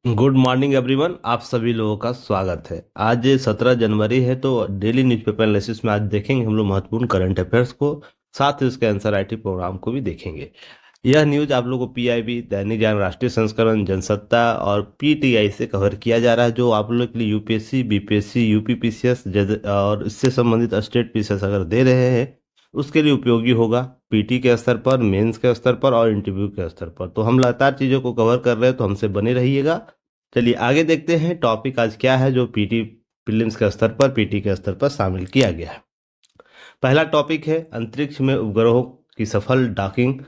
Good morning everyone. आप सभी लोगों का स्वागत है। आज 17 जनवरी है, तो डेली न्यूज़पेपर एनालिसिस में आज देखेंगे हम लोग महत्वपूर्ण करंट अफेयर्स को, साथ ही उसके आंसर राइटिंग प्रोग्राम को भी देखेंगे। यह न्यूज़ आप लोगों को पीआईबी, दैनिक जागरण, राष्ट्रीय संस्करण, जनसत्ता और पीटीआई से कवर किया जा रहा है, जो आप लोग के लिए यूपीएससी, बीपीएससी, यूपीपीसीएस और इससे संबंधित स्टेट पीसीएस अगर दे रहे हैं उसके लिए उपयोगी होगा। पीटी के स्तर पर, मेंस के स्तर पर और इंटरव्यू के स्तर पर। तो हम लगातार चीज़ों को कवर कर रहे हैं, तो हमसे बने रहिएगा। चलिए आगे देखते हैं टॉपिक आज क्या है जो पीटी प्रीलिम्स के स्तर पर, पीटी के स्तर पर शामिल किया गया है। पहला टॉपिक है अंतरिक्ष में उपग्रहों की सफल डॉकिंग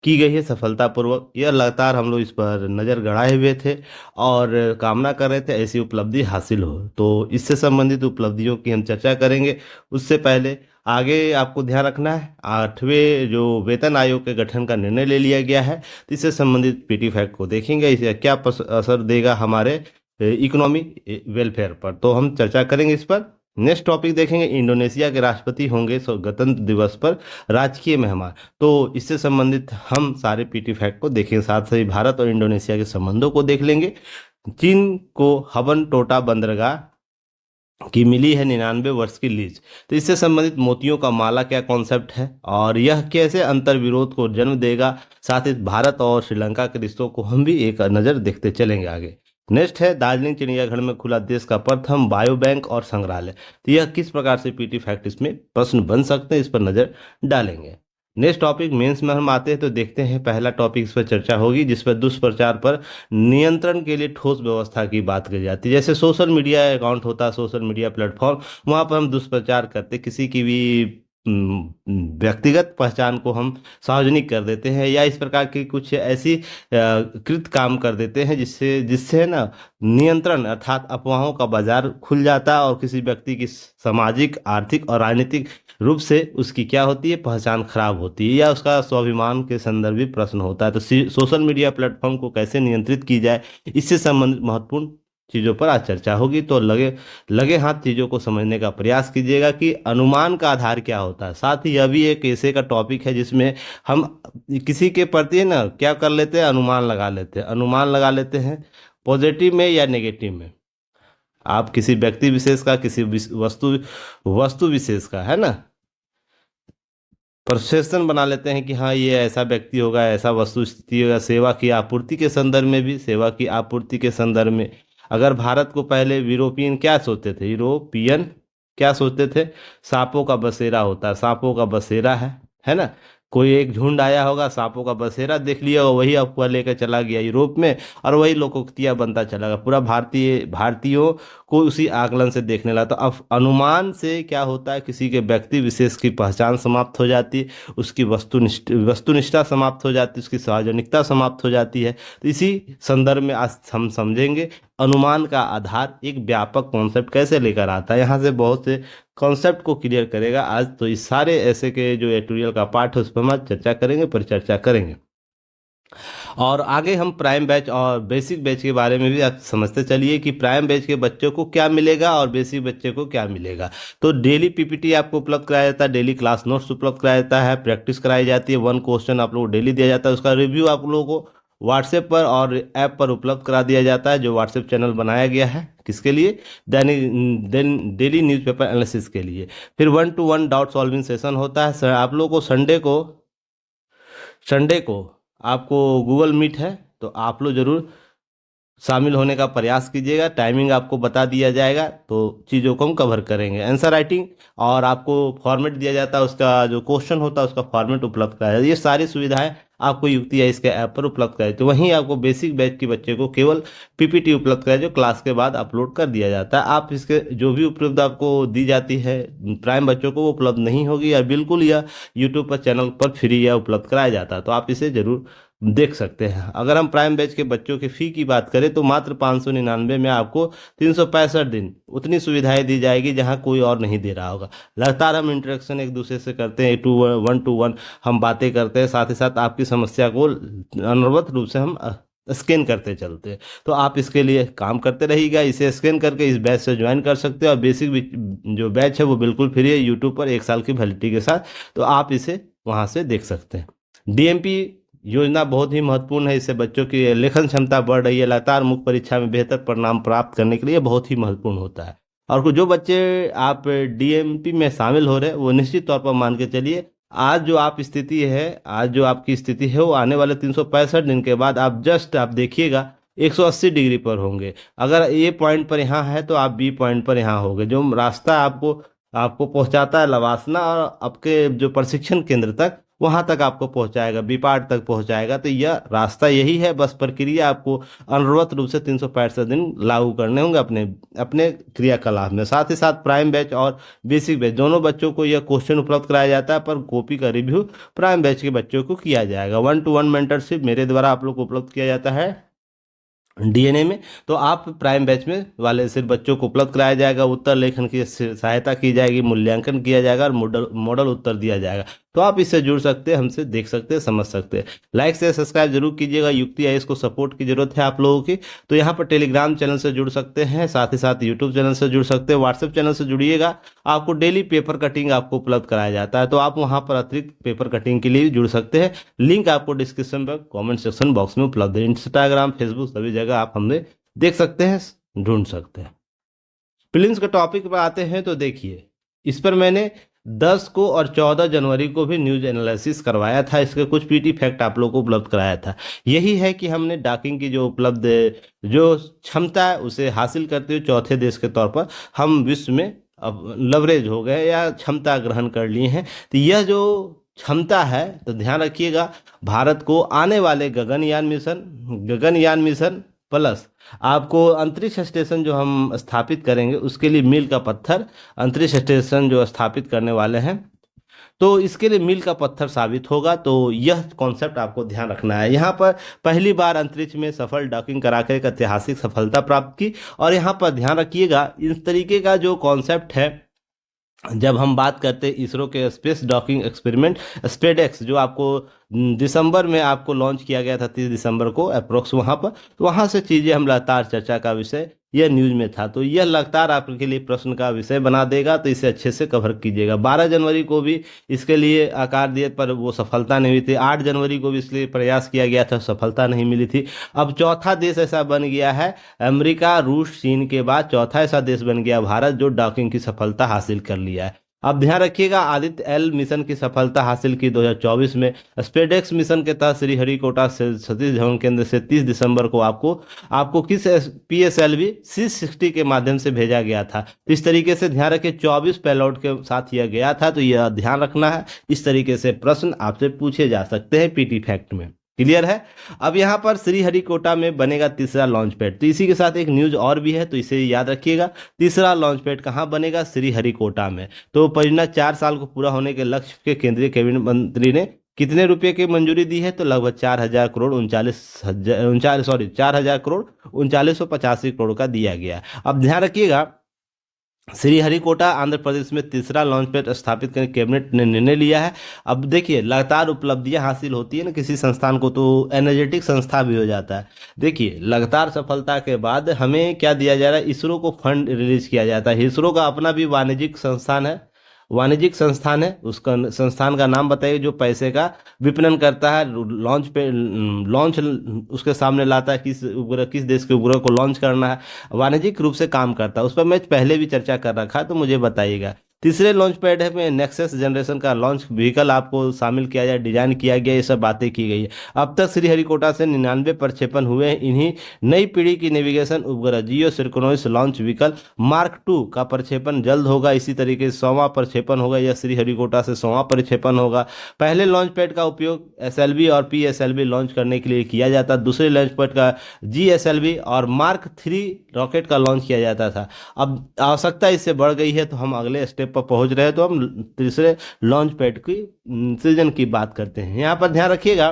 की गई है सफलतापूर्वक। यह लगातार हम लोग इस पर नज़र गड़ाए हुए थे और कामना कर रहे थे ऐसी उपलब्धि हासिल हो। तो इससे संबंधित उपलब्धियों की हम चर्चा करेंगे। उससे पहले आगे आपको ध्यान रखना है, 8वें जो वेतन आयोग के गठन का निर्णय ले लिया गया है, तो इससे संबंधित पीटी फैक्ट को देखेंगे। इसे क्या असर देगा हमारे इकोनॉमी वेलफेयर पर, तो हम चर्चा करेंगे इस पर। नेक्स्ट टॉपिक देखेंगे, इंडोनेशिया के राष्ट्रपति होंगे गणतंत्र दिवस पर राजकीय मेहमान। तो इससे संबंधित हम सारे पीटी फैक्ट को देखेंगे, साथ ही भारत और इंडोनेशिया के संबंधों को देख लेंगे। चीन को हबन टोटा बंदरगाह की मिली है 99 वर्ष की लीज। तो इससे संबंधित मोतियों का माला क्या कॉन्सेप्ट है और यह कैसे अंतर विरोध को जन्म देगा, साथ ही भारत और श्रीलंका के रिश्तों को हम भी एक नज़र देखते चलेंगे आगे। नेक्स्ट है, दार्जिलिंग चिड़ियाघर में खुला देश का प्रथम बायो बैंक और संग्रहालय। तो यह किस प्रकार से पीटी फैक्ट इसमें प्रश्न बन सकते हैं, इस पर नज़र डालेंगे। नेक्स्ट टॉपिक मेंस में हम आते हैं, तो देखते हैं पहला टॉपिक इस पर चर्चा होगी जिस पर दुष्प्रचार पर नियंत्रण के लिए ठोस व्यवस्था की बात की जाती है। जैसे सोशल मीडिया अकाउंट होता है, सोशल मीडिया प्लेटफॉर्म, वहाँ पर हम दुष्प्रचार करते, किसी की भी व्यक्तिगत पहचान को हम सार्वजनिक कर देते हैं या इस प्रकार की कुछ ऐसी कृत काम कर देते हैं जिससे जिससे ना नियंत्रण अर्थात अफवाहों का बाजार खुल जाता है और किसी व्यक्ति की सामाजिक, आर्थिक और राजनीतिक रूप से उसकी क्या होती है, पहचान खराब होती है या उसका स्वाभिमान के संदर्भ भी प्रश्न होता है। तो सोशल मीडिया प्लेटफॉर्म को कैसे नियंत्रित की जाए, इससे संबंधित महत्वपूर्ण चीज़ों पर आज चर्चा होगी। तो लगे लगे हाथ चीज़ों को समझने का प्रयास कीजिएगा कि अनुमान का आधार क्या होता है। साथ ही यह भी एक ऐसे का टॉपिक है जिसमें हम किसी के प्रति ना क्या कर लेते हैं, अनुमान लगा लेते हैं पॉजिटिव में या नेगेटिव में। आप किसी व्यक्ति विशेष का, किसी वस्तु वस्तु विशेष का, है ना, परसेप्शन बना लेते हैं कि हाँ ये ऐसा व्यक्ति होगा, ऐसा वस्तु स्थिति होगा। सेवा की आपूर्ति के संदर्भ में भी, सेवा की आपूर्ति के संदर्भ में अगर भारत को पहले यूरोपियन क्या सोचते थे, यूरोपियन क्या सोचते थे, सांपों का बसेरा होता है, सांपों का बसेरा है ना। कोई एक झुंड आया होगा, सांपों का बसेरा देख लिया होगा, वही अफवाह लेकर चला गया यूरोप में और वही लोकोक्तियां बनता चला गया। पूरा भारतीयों को उसी आकलन से देखने लगा। तो अब अनुमान से क्या होता है, किसी के व्यक्ति विशेष की पहचान समाप्त हो जाती है, उसकी वस्तुनिष्ठता समाप्त हो जाती है, उसकी सार्वजनिकता समाप्त हो जाती है। तो इसी संदर्भ में आज हम समझेंगे अनुमान का आधार एक व्यापक कॉन्सेप्ट कैसे लेकर आता है। यहाँ से बहुत से कॉन्सेप्ट को क्लियर करेगा आज। तो इस सारे ऐसे के जो एडिटोरियल का पार्ट है उस पर हम आज चर्चा करेंगे, परिचर्चा करेंगे। और आगे हम प्राइम बैच और बेसिक बैच के बारे में भी आप समझते चलिए कि प्राइम बैच के बच्चों को क्या मिलेगा और बेसिक बच्चे को क्या मिलेगा। तो डेली पीपीटी आपको उपलब्ध कराया जाता है, डेली क्लास नोट्स उपलब्ध कराया जाता है, प्रैक्टिस कराई जाती है, 1 क्वेश्चन आप लोगों को डेली दिया जाता है, उसका रिव्यू आप लोगों को व्हाट्सएप पर और ऐप पर उपलब्ध करा दिया जाता है, जो व्हाट्सएप चैनल बनाया गया है किसके लिए, डेली न्यूज़पेपर एनालिसिस के लिए। फिर 1-to-1 डाउट सॉल्विंग सेशन होता है। आप लोगों को संडे को आपको गूगल मीट है, तो आप लोग जरूर शामिल होने का प्रयास कीजिएगा। टाइमिंग आपको बता दिया जाएगा, तो चीज़ों को हम कवर करेंगे। आंसर राइटिंग और आपको फॉर्मेट दिया जाता है, उसका जो क्वेश्चन होता है उसका फॉर्मेट उपलब्ध कराया जाता है। ये सारी सुविधाएं आपको युक्ति है इसके ऐप पर उपलब्ध कराई। तो वहीं आपको बेसिक बैच के बच्चे को केवल पीपीटी उपलब्ध कराए, जो क्लास के बाद अपलोड कर दिया जाता है। आप इसके जो भी उपलब्ध आपको दी जाती है प्राइम बच्चों को, वो उपलब्ध नहीं होगी या बिल्कुल या यूट्यूब पर चैनल पर फ्री या उपलब्ध कराया जाता है। तो आप इसे जरूर देख सकते हैं। अगर हम प्राइम बैच के बच्चों की फ़ी की बात करें तो मात्र 599 में आपको 365 दिन उतनी सुविधाएं दी जाएगी जहां कोई और नहीं दे रहा होगा। लगातार हम इंटरेक्शन एक दूसरे से करते हैं, 1-to-1 हम बातें करते हैं, साथ ही साथ आपकी समस्या को अनवरत रूप से हम स्कैन करते चलते हैं। तो आप इसके लिए काम करते रहिएगा, इसे स्कैन करके इस बैच से ज्वाइन कर सकते हो। और बेसिक जो बैच है वो बिल्कुल फ्री है, यूट्यूब पर 1 साल की वैलिडिटी के साथ। तो आप इसे वहाँ से देख सकते हैं। डीएमपी योजना बहुत ही महत्वपूर्ण है। इससे बच्चों की लेखन क्षमता बढ़ रही है, लगातार मुख्य परीक्षा में बेहतर परिणाम प्राप्त करने के लिए बहुत ही महत्वपूर्ण होता है। और जो बच्चे आप डीएमपी में शामिल हो रहे हैं, वो निश्चित तौर पर मान के चलिए, आज जो आप स्थिति है, आज जो आपकी स्थिति है, वो आने वाले 365 दिन के बाद आप जस्ट आप देखिएगा 180 डिग्री पर होंगे। अगर ए पॉइंट पर यहाँ है तो आप बी पॉइंट पर यहाँ होंगे। जो रास्ता आपको आपको पहुंचाता है लवासना और आपके जो प्रशिक्षण केंद्र तक, वहां तक आपको पहुंचाएगा, बी पार्ट तक पहुंचाएगा। तो यह रास्ता यही है, बस प्रक्रिया आपको अनवरत रूप से 365 दिन लागू करने होंगे अपने अपने क्रियाकलाप में। साथ ही साथ प्राइम बैच और बेसिक बैच दोनों बच्चों को यह क्वेश्चन उपलब्ध कराया जाता है, पर कॉपी का रिव्यू प्राइम बैच के बच्चों को किया जाएगा। 1-to-1 मेंटरशिप मेरे द्वारा आप लोग को उपलब्ध किया जाता है डीएनए में। तो आप प्राइम बैच में वाले सिर्फ बच्चों को उपलब्ध कराया जाएगा, उत्तर लेखन की सहायता की जाएगी, मूल्यांकन किया जाएगा और मॉडल मॉडल उत्तर दिया जाएगा। तो आप इससे जुड़ सकते हैं, हमसे देख सकते हैं, समझ सकते हैं। लाइक से सब्सक्राइब जरूर कीजिएगा। युक्ति आईएएस को सपोर्ट की जरूरत है आप लोगों की। तो यहाँ पर टेलीग्राम चैनल से जुड़ सकते हैं, साथ ही साथ यूट्यूब चैनल से जुड़ सकते हैं, व्हाट्सएप चैनल से जुड़िएगा। आपको डेली पेपर कटिंग आपको उपलब्ध कराया जाता है, तो आप वहाँ पर अतिरिक्त पेपर कटिंग के लिए जुड़ सकते हैं। लिंक आपको डिस्क्रिप्शन पर कमेंट सेक्शन बॉक्स में उपलब्ध है। इंस्टाग्राम, फेसबुक सभी जगह आप हमें देख सकते हैं, ढूंढ सकते हैं। प्रीलिम्स के टॉपिक पर आते हैं तो देखिए, इस पर मैंने 10 को और 14 जनवरी को भी न्यूज एनालिसिस करवाया था। इसके कुछ पीटी फैक्ट आप लोगों को उपलब्ध कराया था। यही है कि हमने डॉकिंग की जो उपलब्ध जो क्षमता है उसे हासिल करते हुए चौथे देश के तौर पर हम विश्व में अब लवरेज हो गए या क्षमता ग्रहण कर लिए हैं। तो यह जो क्षमता है, तो ध्यान रखिएगा, भारत को आने वाले गगनयान मिशन प्लस आपको अंतरिक्ष स्टेशन जो हम स्थापित करेंगे उसके लिए मील का पत्थर, अंतरिक्ष स्टेशन जो स्थापित करने वाले हैं, तो इसके लिए मील का पत्थर साबित होगा। तो यह कॉन्सेप्ट आपको ध्यान रखना है। यहाँ पर पहली बार अंतरिक्ष में सफल डॉकिंग कराकर एक ऐतिहासिक सफलता प्राप्त की। और यहाँ पर ध्यान रखिएगा, इस तरीके का जो कॉन्सेप्ट है, जब हम बात करते हैं इसरो के स्पेस डॉकिंग एक्सपेरिमेंट स्पेडेक्स, जो आपको दिसंबर में आपको लॉन्च किया गया था, 30 दिसंबर को अप्रोक्स, वहाँ पर, तो वहाँ से चीज़ें हम लगातार चर्चा का विषय यह न्यूज में था। तो यह लगातार आपके लिए प्रश्न का विषय बना देगा, तो इसे अच्छे से कवर कीजिएगा। 12 जनवरी को भी इसके लिए आकार दिए, पर वो सफलता नहीं हुई थी। 8 जनवरी को भी इसलिए प्रयास किया गया था, सफलता नहीं मिली थी। अब चौथा देश ऐसा बन गया है, अमेरिका, रूस, चीन के बाद चौथा ऐसा देश बन गया भारत, जो डॉकिंग की सफलता हासिल कर लिया है। अब ध्यान रखिएगा, आदित्य एल मिशन की सफलता हासिल की 2024 में। स्पेडेक्स मिशन के तहत श्रीहरिकोटा से सतीश धवन केंद्र से 30 दिसंबर को आपको किस PSLV C60 के माध्यम से भेजा गया था। तो इस तरीके से ध्यान रखिए, 24 पेलोड के साथ यह गया था। तो यह ध्यान रखना है, इस तरीके से प्रश्न आपसे पूछे जा सकते हैं पीटी फैक्ट में। क्लियर है। अब यहाँ पर श्रीहरिकोटा में बनेगा तीसरा लॉन्च पैड। तो इसी के साथ एक न्यूज और भी है, तो इसे याद रखिएगा। तीसरा लॉन्च पैड कहाँ बनेगा? श्रीहरिकोटा में। तो परियोजना 4 साल को पूरा होने के लक्ष्य के केंद्रीय कैबिनेट मंत्री ने कितने रुपए की मंजूरी दी है? तो लगभग 4,000 करोड़ 39 का अब ध्यान रखिएगा, श्रीहरिकोटा आंध्र प्रदेश में तीसरा लॉन्च पैड स्थापित करने कैबिनेट ने निर्णय लिया है। अब देखिए, लगातार उपलब्धियां हासिल होती है ना किसी संस्थान को, तो एनर्जेटिक संस्था भी हो जाता है। देखिए, लगातार सफलता के बाद हमें क्या दिया जा रहा है? इसरो को फंड रिलीज किया जाता है। इसरो का अपना भी वाणिज्यिक संस्थान है। उसका संस्थान का नाम बताइए, जो पैसे का विपणन करता है, लॉन्च उसके सामने लाता है, किस देश के उपग्रह को लॉन्च करना है, वाणिज्यिक रूप से काम करता है। उस पर मैं पहले भी चर्चा कर रखा है, तो मुझे बताइएगा। तीसरे लॉन्च पैड है में नेक्सस जनरेशन का लॉन्च व्हीकल आपको शामिल किया जाए, डिजाइन किया गया, ये सब बातें की गई है। अब तक श्रीहरिकोटा से 99 प्रक्षेपण हुए हैं। इन्हीं नई पीढ़ी की नेविगेशन उपग्रह जियो सिंक्रोनस लॉन्च व्हीकल मार्क 2 का प्रक्षेपण जल्द होगा। इसी तरीके से 100वां प्रक्षेपण होगा, यह श्रीहरिकोटा से 100वां प्रक्षेपण होगा। पहले लॉन्च पैड का उपयोग SLV और PSLV लॉन्च करने के लिए किया जाता। दूसरे लॉन्च पैड का GSLV और मार्क 3 रॉकेट का लॉन्च किया जाता था। अब आवश्यकता इससे बढ़ गई है, तो हम अगले स्टेप पर पहुंच रहे हैं। तो हम तीसरे लॉन्च पैड की सृजन की बात करते हैं। यहां पर ध्यान रखिएगा,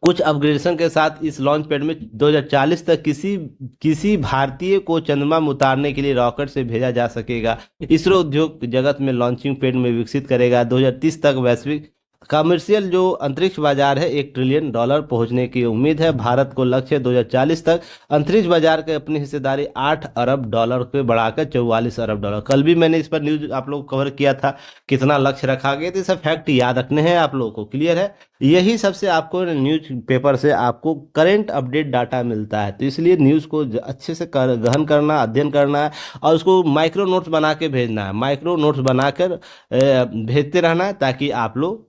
कुछ अपग्रेडेशन के साथ इस लॉन्च पैड में 2040 तक किसी भारतीय को चंद्रमा में उतारने के लिए रॉकेट से भेजा जा सकेगा। इसरो उद्योग जगत में लॉन्चिंग पैड में विकसित करेगा। 2030 तक वैश्विक कमर्शियल जो अंतरिक्ष बाजार है $1 ट्रिलियन पहुंचने की उम्मीद है। भारत को लक्ष्य 2040 तक अंतरिक्ष बाजार की अपनी हिस्सेदारी $8 अरब पे बढ़ाकर $44 अरब। कल भी मैंने इस पर न्यूज आप लोग कवर किया था, कितना लक्ष्य रखा गया। तो ये सब फैक्ट याद रखने हैं आप लोगों को, क्लियर है। यही सबसे आपको न्यूज पेपर से आपको करंट अपडेट डाटा मिलता है, तो इसलिए न्यूज़ को अच्छे से गहन करना, अध्ययन करना है और उसको माइक्रो नोट्स बना के भेजना है। माइक्रो नोट्स बनाकर भेजते रहना है ताकि आप लोग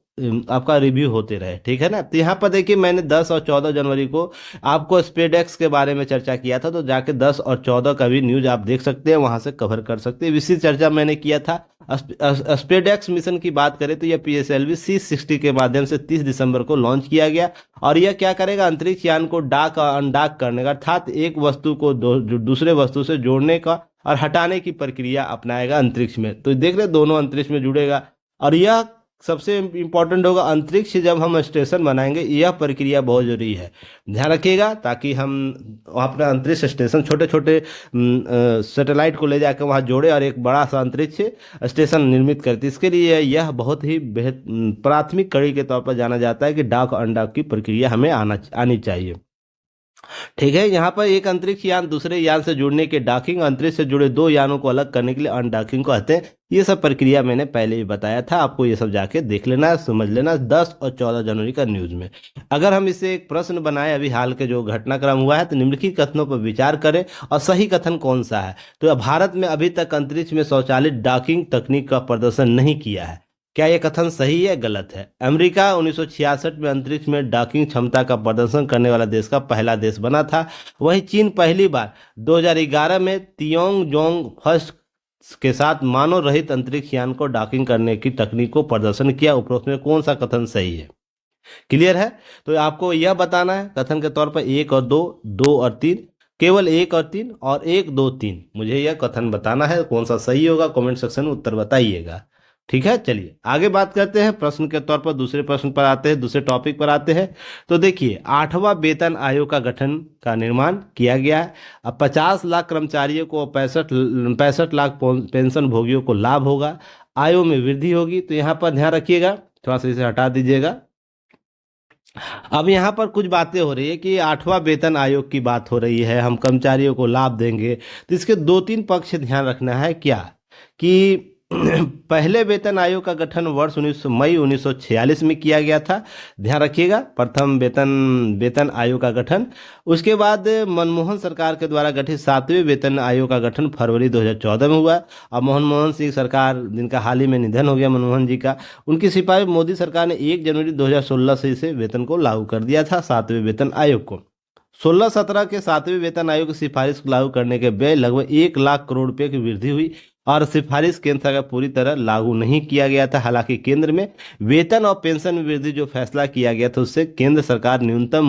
आपका रिव्यू होते रहे, ठीक है ना। तो यहाँ पर देखिए मैंने 10 और 14 जनवरी को आपको स्पेडेक्स के बारे में चर्चा किया था, तो जाके 10 और 14 का भी न्यूज आप देख सकते हैं, वहां से कवर कर सकते हैं। इसी चर्चा मैंने किया था। स्पेडेक्स मिशन की बात करें तो यह PSLV C60 के माध्यम से 30 दिसंबर को लॉन्च किया गया और यह क्या करेगा, अंतरिक्ष यान को डाक और अनडाक करने का, अर्थात एक वस्तु को दूसरे वस्तु से जोड़ने का और हटाने की प्रक्रिया अपनाएगा अंतरिक्ष में। तो देख रहे दोनों अंतरिक्ष में जुड़ेगा और यह सबसे इम्पोर्टेंट होगा, अंतरिक्ष जब हम स्टेशन बनाएंगे यह प्रक्रिया बहुत जरूरी है, ध्यान रखिएगा, ताकि हम अपना अंतरिक्ष स्टेशन छोटे छोटे सैटेलाइट को ले जाकर वहाँ जोड़े और एक बड़ा सा अंतरिक्ष स्टेशन निर्मित करते। इसके लिए यह बहुत ही प्राथमिक कड़ी के तौर पर जाना जाता है कि डाक और अनडाक की प्रक्रिया हमें आनी चाहिए, ठीक है। यहाँ पर एक अंतरिक्ष यान दूसरे यान से जुड़ने के डॉकिंग, अंतरिक्ष से जुड़े दो यानों को अलग करने के लिए अनडॉकिंग को कहते हैं। ये सब प्रक्रिया मैंने पहले भी बताया था, आपको ये सब जाके देख लेना है, समझ लेना 10 और 14 जनवरी का न्यूज में। अगर हम इसे एक प्रश्न बनाए अभी हाल के जो घटनाक्रम हुआ है, तो निम्नलिखित कथनों पर विचार करें और सही कथन कौन सा है। तो भारत में अभी तक अंतरिक्ष में स्वचालित डॉकिंग तकनीक का प्रदर्शन नहीं किया है। क्या यह कथन सही है, गलत है? अमेरिका 1966 में अंतरिक्ष में डॉकिंग क्षमता का प्रदर्शन करने वाला देश का पहला देश बना था। वहीं चीन पहली बार 2011 में तियोंग जोंग फर्स्ट के साथ मानव रहित अंतरिक्ष यान को डॉकिंग करने की तकनीक को प्रदर्शन किया। उपरोक्त में कौन सा कथन सही है, क्लियर है? तो आपको यह बताना है कथन के तौर पर 1 और 2, 2 और 3, केवल 1 और 3 और 1, 2, 3, मुझे यह कथन बताना है, कौन सा सही होगा कमेंट सेक्शन में उत्तर बताइएगा, ठीक है। चलिए आगे बात करते हैं, प्रश्न के तौर पर दूसरे प्रश्न पर आते हैं, दूसरे टॉपिक पर आते हैं। तो देखिए 8वां वेतन आयोग का गठन का निर्माण किया गया है। अब 50 लाख कर्मचारियों को 65 लाख पेंशन भोगियों को लाभ होगा, आयु में वृद्धि होगी। तो यहाँ पर ध्यान रखिएगा, थोड़ा सा इसे हटा दीजिएगा। अब यहाँ पर कुछ बातें हो रही है कि 8वां वेतन आयोग की बात हो रही है, हम कर्मचारियों को लाभ देंगे। तो इसके 2-3 पक्ष ध्यान रखना है। क्या कि पहले वेतन आयोग का गठन वर्ष मई 1946 में किया गया था, ध्यान रखिएगा, प्रथम वेतन आयोग का गठन। उसके बाद मनमोहन सरकार के द्वारा गठित 7वें वेतन आयोग का गठन फरवरी 2014 में हुआ। और मनमोहन सिंह सरकार, जिनका हाल ही में निधन हो गया मनमोहन जी का, उनकी सिफारिश मोदी सरकार ने 1 जनवरी 2016 से इसे वेतन को लागू कर दिया था, 7वें वेतन आयोग को। 16-17 के 7वें वेतन आयोग की सिफारिश को लागू करने के व्यय लगभग 1 लाख करोड़ रुपए की वृद्धि हुई और सिफारिश केंद्र सरकार पूरी तरह लागू नहीं किया गया था। हालांकि केंद्र में वेतन और पेंशन में वृद्धि जो फैसला किया गया था, उससे केंद्र सरकार न्यूनतम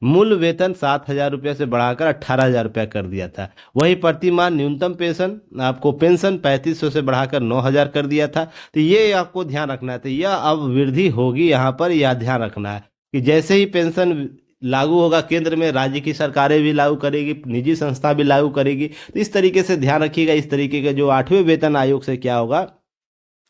मूल वेतन 7,000 रुपये से बढ़ाकर 18,000 रुपया कर दिया था। वहीं प्रतिमाह न्यूनतम पेंशन 3500 से बढ़ाकर 9,000 कर दिया था। तो ये आपको ध्यान रखना है। तो यह अब वृद्धि होगी, यहाँ पर यह ध्यान रखना है कि जैसे ही पेंशन लागू होगा केंद्र में, राज्य की सरकारें भी लागू करेगी, निजी संस्था भी लागू करेगी। तो इस तरीके से ध्यान रखिएगा, इस तरीके के जो 8वें वेतन आयोग से क्या होगा,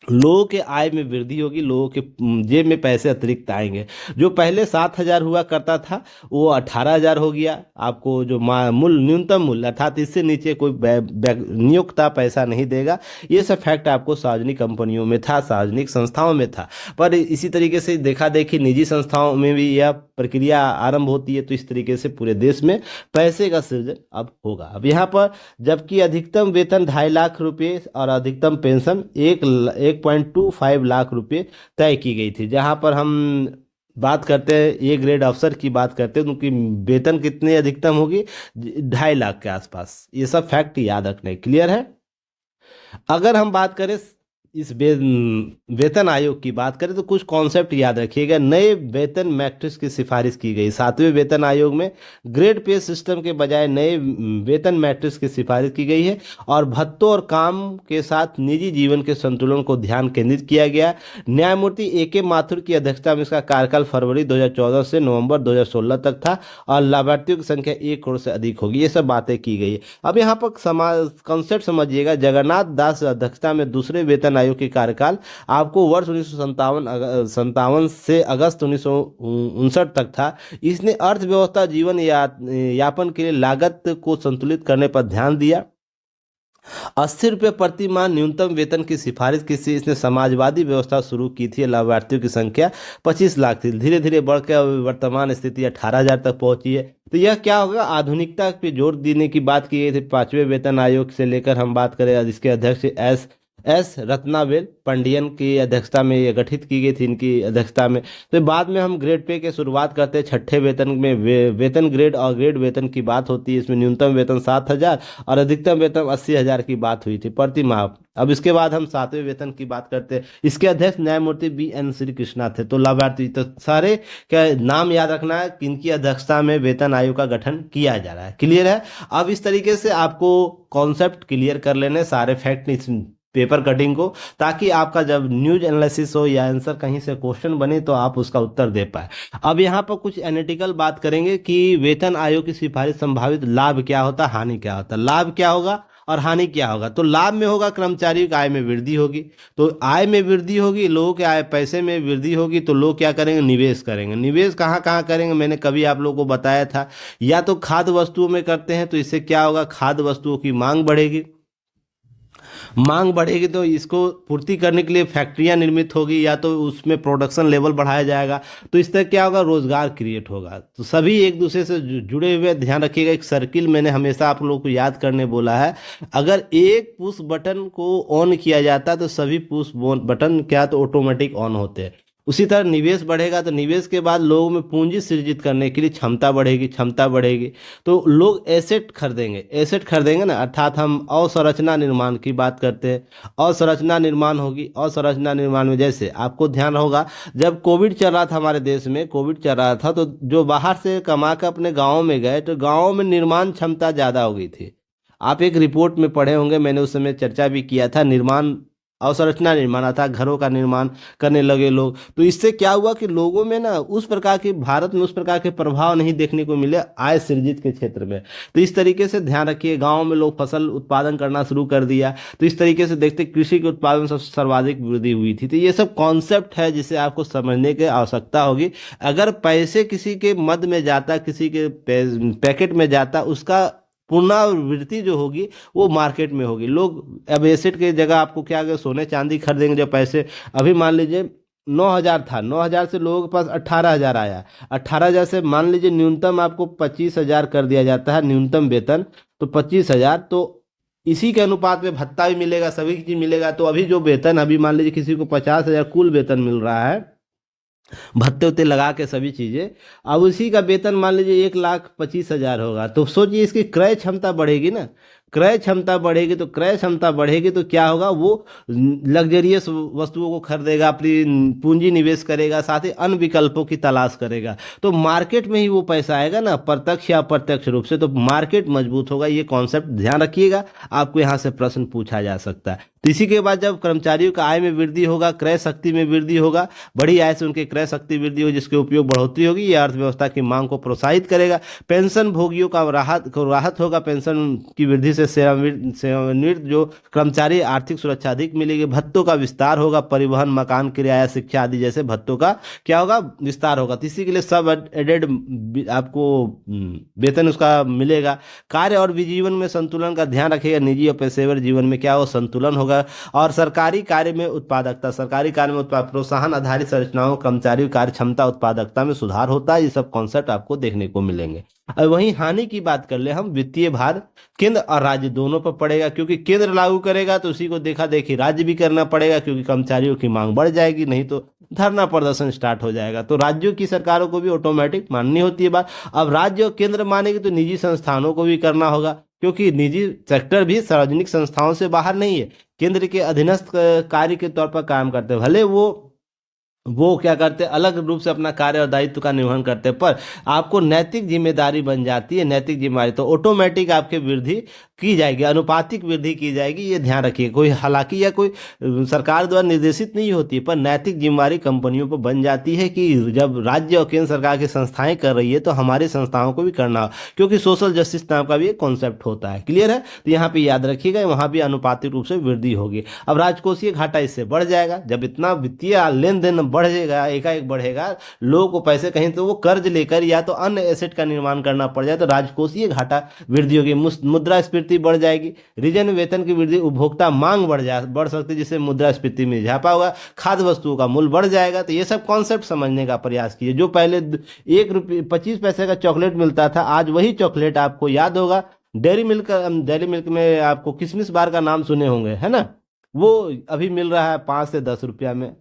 लोगों के आय में वृद्धि होगी, लोगों के जेब में पैसे अतिरिक्त आएंगे। जो पहले 7,000 हुआ करता था वो 18,000 हो गया। आपको जो न्यूनतम मूल्य अर्थात इससे नीचे कोई नियोक्ता पैसा नहीं देगा। ये सब फैक्ट आपको सार्वजनिक कंपनियों में था, सार्वजनिक संस्थाओं में था, पर इसी तरीके से देखा देखी निजी संस्थाओं में भी यह प्रक्रिया आरंभ होती है। तो इस तरीके से पूरे देश में पैसे का सृजन अब होगा। अब यहाँ पर जबकि अधिकतम वेतन 2.5 लाख रुपये और अधिकतम पेंशन 1.25 लाख रुपये तय की गई थी। जहाँ पर हम बात करते हैं ए ग्रेड अफसर की बात करते हैं, तो उनकी वेतन कितनी अधिकतम होगी, 2.5 लाख के आसपास। ये सब फैक्ट याद रखने, क्लियर है। अगर हम बात करें इस वेतन आयोग की बात करें तो कुछ कॉन्सेप्ट याद रखिएगा। नए वेतन मैट्रिक्स की सिफारिश की गई। 7वें वेतन आयोग में ग्रेड पे सिस्टम के बजाय नए वेतन मैट्रिक्स की सिफारिश की गई है और भत्तों और काम के साथ निजी जीवन के संतुलन को ध्यान केंद्रित किया गया। न्यायमूर्ति A.K. माथुर की अध्यक्षता में इसका कार्यकाल फरवरी 2014 से नवंबर 2016 तक था और लाभार्थियों की संख्या 1 करोड़ से अधिक होगी। ये सब बातें की गई। अब यहाँ पर कंसेप्ट समझिएगा। जगन्नाथ दास अध्यक्षता में दूसरे वेतन आयोग के कार्यकाल आपको वर्ष 1957 से अगस्त 1959 तक था। इसने अर्थव्यवस्था जीवन यापन के लिए लागत को संतुलित करने पर ध्यान दिया। 80 रुपये प्रति माह न्यूनतम वेतन की सिफारिश की थी। इसने समाजवादी व्यवस्था शुरू की थी। लाभार्थियों की संख्या 25 लाख थी, धीरे धीरे बढ़कर अब वर्तमान स्थिति 18,000 तक पहुंची है। तो यह क्या होगा, आधुनिकता पे जोर देने की बात की गई थी। 5वें वेतन आयोग से लेकर हम बात करें, इसके अध्यक्ष एस एस रत्नावेल पंडियन की अध्यक्षता में यह गठित की गई थी, इनकी अध्यक्षता में। तो बाद में हम ग्रेड पे की शुरुआत करते हैं। छठे वेतन में वेतन ग्रेड और ग्रेड वेतन की बात होती है। इसमें न्यूनतम वेतन 7,000 और अधिकतम वेतन 80,000 की बात हुई थी प्रति माह। अब इसके बाद हम 7वें वेतन की बात करते हैं। इसके अध्यक्ष न्यायमूर्ति BN श्री कृष्णा थे। तो लाभार्थी तो सारे क्या नाम याद रखना है, किनकी अध्यक्षता में वेतन आयोग का गठन किया जा रहा है। क्लियर है। अब इस तरीके से आपको कॉन्सेप्ट क्लियर कर लेने, सारे फैक्ट इस पेपर कटिंग को, ताकि आपका जब न्यूज एनालिसिस हो या आंसर कहीं से क्वेश्चन बने तो आप उसका उत्तर दे पाए। अब यहाँ पर कुछ एनालिटिकल बात करेंगे कि वेतन आयोग की सिफारिश संभावित लाभ क्या होता है, हानि क्या होता है। लाभ क्या होगा और हानि क्या होगा। तो लाभ में होगा कर्मचारियों की आय में वृद्धि होगी। तो आय में वृद्धि होगी, लोगों के आय पैसे में वृद्धि होगी, तो लोग क्या करेंगे, निवेश करेंगे। निवेश कहाँ कहाँ करेंगे, मैंने कभी आप लोगों को बताया था। या तो खाद्य वस्तुओं में करते हैं, तो इससे क्या होगा, खाद्य वस्तुओं की मांग बढ़ेगी। मांग बढ़ेगी तो इसको पूर्ति करने के लिए फैक्ट्रियां निर्मित होगी, या तो उसमें प्रोडक्शन लेवल बढ़ाया जाएगा। तो इस तरह क्या होगा, रोजगार क्रिएट होगा। तो सभी एक दूसरे से जुड़े हुए। ध्यान रखिएगा, एक सर्किल मैंने हमेशा आप लोगों को याद करने बोला है। अगर एक पुश बटन को ऑन किया जाता है तो सभी पुश बटन क्या तो ऑटोमेटिक ऑन होते हैं। उसी तरह निवेश बढ़ेगा तो निवेश के बाद लोगों में पूंजी सृजित करने के लिए क्षमता बढ़ेगी। क्षमता बढ़ेगी तो लोग एसेट खरीदेंगे। एसेट खरीदेंगे ना, अर्थात हम अवसंरचना निर्माण की बात करते हैं। अवसंरचना निर्माण होगी। अवसंरचना निर्माण में जैसे आपको ध्यान होगा, जब कोविड चल रहा था, हमारे देश में कोविड चल रहा था, तो जो बाहर से कमा कर अपने गाँव में गए, तो गाँव में निर्माण क्षमता ज़्यादा हो गई थी। आप एक रिपोर्ट में पढ़े होंगे, मैंने उस समय चर्चा भी किया था। निर्माण अवसंरचना निर्माण था, घरों का निर्माण करने लगे लोग। तो इससे क्या हुआ कि लोगों में ना उस प्रकार के, भारत में उस प्रकार के प्रभाव नहीं देखने को मिले आय सृजित के क्षेत्र में। तो इस तरीके से ध्यान रखिए, गांव में लोग फसल उत्पादन करना शुरू कर दिया। तो इस तरीके से देखते कृषि के उत्पादन में सर्वाधिक वृद्धि हुई थी। तो ये सब कॉन्सेप्ट है जिसे आपको समझने की आवश्यकता होगी। अगर पैसे किसी के मद में जाता, किसी के पैकेट में जाता, उसका पुनरावृत्ति जो होगी वो मार्केट में होगी। लोग अब एसेट की जगह आपको क्या अगर सोने चांदी खरीदेंगे, जो पैसे अभी मान लीजिए 9,000 था, 9,000 से लोगों के पास 18,000 आया। 18,000 से मान लीजिए न्यूनतम आपको 25,000 कर दिया जाता है, न्यूनतम वेतन तो 25,000। तो इसी के अनुपात में भत्ता भी मिलेगा, सभी चीज मिलेगा। तो अभी जो वेतन, अभी मान लीजिए किसी को 50,000 कुल वेतन मिल रहा है, भत्ते उत्ते लगा के सभी चीजें। अब उसी का वेतन मान लीजिए 1,25,000 होगा। तो सोचिए इसकी क्रय क्षमता बढ़ेगी ना। क्रय क्षमता बढ़ेगी तो क्रय क्षमता बढ़ेगी तो क्या होगा, वो लग्जरियस वस्तुओं को खरीदेगा, अपनी पूंजी निवेश करेगा, साथ ही अन्य विकल्पों की तलाश करेगा। तो मार्केट में ही वो पैसा आएगा ना, प्रत्यक्ष या अप्रत्यक्ष रूप से। तो मार्केट मजबूत होगा। ये कॉन्सेप्ट ध्यान रखिएगा, आपको यहाँ से प्रश्न पूछा जा सकता है। तो इसी के बाद जब कर्मचारियों का आय में वृद्धि होगा, क्रय शक्ति में वृद्धि होगा, बड़ी आय से उनके क्रय शक्ति वृद्धि हो, जिसके उपयोग बढ़ोतरी होगी, ये अर्थव्यवस्था की मांग को प्रोत्साहित करेगा। पेंशन भोगियों का राहत होगा। पेंशन की वृद्धि से सेवानिवृत्त जो कर्मचारी आर्थिक सुरक्षा अधिक मिलेगी। भत्तों का विस्तार होगा। परिवहन, मकान किराया, शिक्षा आदि जैसे भत्तों का क्या होगा, विस्तार होगा। तो इसी के लिए सब एडेड आपको वेतन उसका मिलेगा। कार्य और जीवन में संतुलन का ध्यान रखिएगा। निजी और पेशेवर जीवन में क्या हो, संतुलन होगा। और सरकारी कार्य में उत्पादकता, सरकारी कार्य में प्रोत्साहन आधारित संरचनाओं, कर्मचारियों कार्य क्षमता, उत्पादकता में सुधार होता है। ये सब कॉन्सेप्ट आपको देखने को मिलेंगे। अब वहीं हानि की बात कर ले हम, वित्तीय भार केंद्र और राज्य दोनों पर पड़ेगा, क्योंकि केंद्र लागू करेगा तो उसी को देखा देखी राज्य भी करना पड़ेगा, क्योंकि कर्मचारियों की मांग बढ़ जाएगी, नहीं तो धरना प्रदर्शन स्टार्ट हो जाएगा। तो राज्यों की सरकारों को भी ऑटोमेटिक माननी होती है बात। अब राज्य और केंद्र मानेगी तो निजी संस्थानों को भी करना होगा, क्योंकि निजी सेक्टर भी सार्वजनिक संस्थाओं से बाहर नहीं है, केंद्र के अधीनस्थ कार्य के तौर पर काम करते हैं। भले वो वो क्या करते हैं, अलग रूप से अपना कार्य और दायित्व का निर्वहन करते हैं, पर आपको नैतिक जिम्मेदारी बन जाती है, नैतिक जिम्मेदारी तो ऑटोमेटिक आपकी वृद्धि की जाएगी, अनुपातिक वृद्धि की जाएगी, ये ध्यान रखिए। कोई हालांकि या कोई सरकार द्वारा निर्देशित नहीं होती है, पर नैतिक जिम्मेदारी कंपनियों पर बन जाती है कि जब राज्य और केंद्र सरकार की संस्थाएं कर रही है तो हमारी संस्थाओं को भी करना हो, क्योंकि सोशल जस्टिस नाम का भी एक कॉन्सेप्ट होता है। क्लियर है? तो यहाँ पे याद रखिएगा, वहाँ भी अनुपातिक रूप से वृद्धि होगी। अब राजकोषीय घाटा इससे बढ़ जाएगा, जब इतना वित्तीय लेन देन बढ़ेगा, एकाएक बढ़ेगा, लोगों को पैसे कहीं तो वो कर्ज लेकर या तो अन्य एसेट का निर्माण करना पड़ जाए, तो राजकोषीय घाटा वृद्धि होगी, मुद्रास्फीति बढ़ जाएगी, रिजर्व वेतन की वृद्धि, उपभोक्ता मांग बढ़ सकती है, जिससे मुद्रास्फीति में इजाफा होगा, खाद्य वस्तुओं का मूल्य बढ़ जाएगा। तो ये सब कॉन्सेप्ट समझने का प्रयास कीजिए। जो पहले 1 रुपये 25 पैसे का चॉकलेट मिलता था, आज वही चॉकलेट आपको याद होगा, डेयरी मिल्क में आपको किशमिश बार का नाम सुने होंगे, है ना, वो अभी मिल रहा है 5 से 10 रुपया में।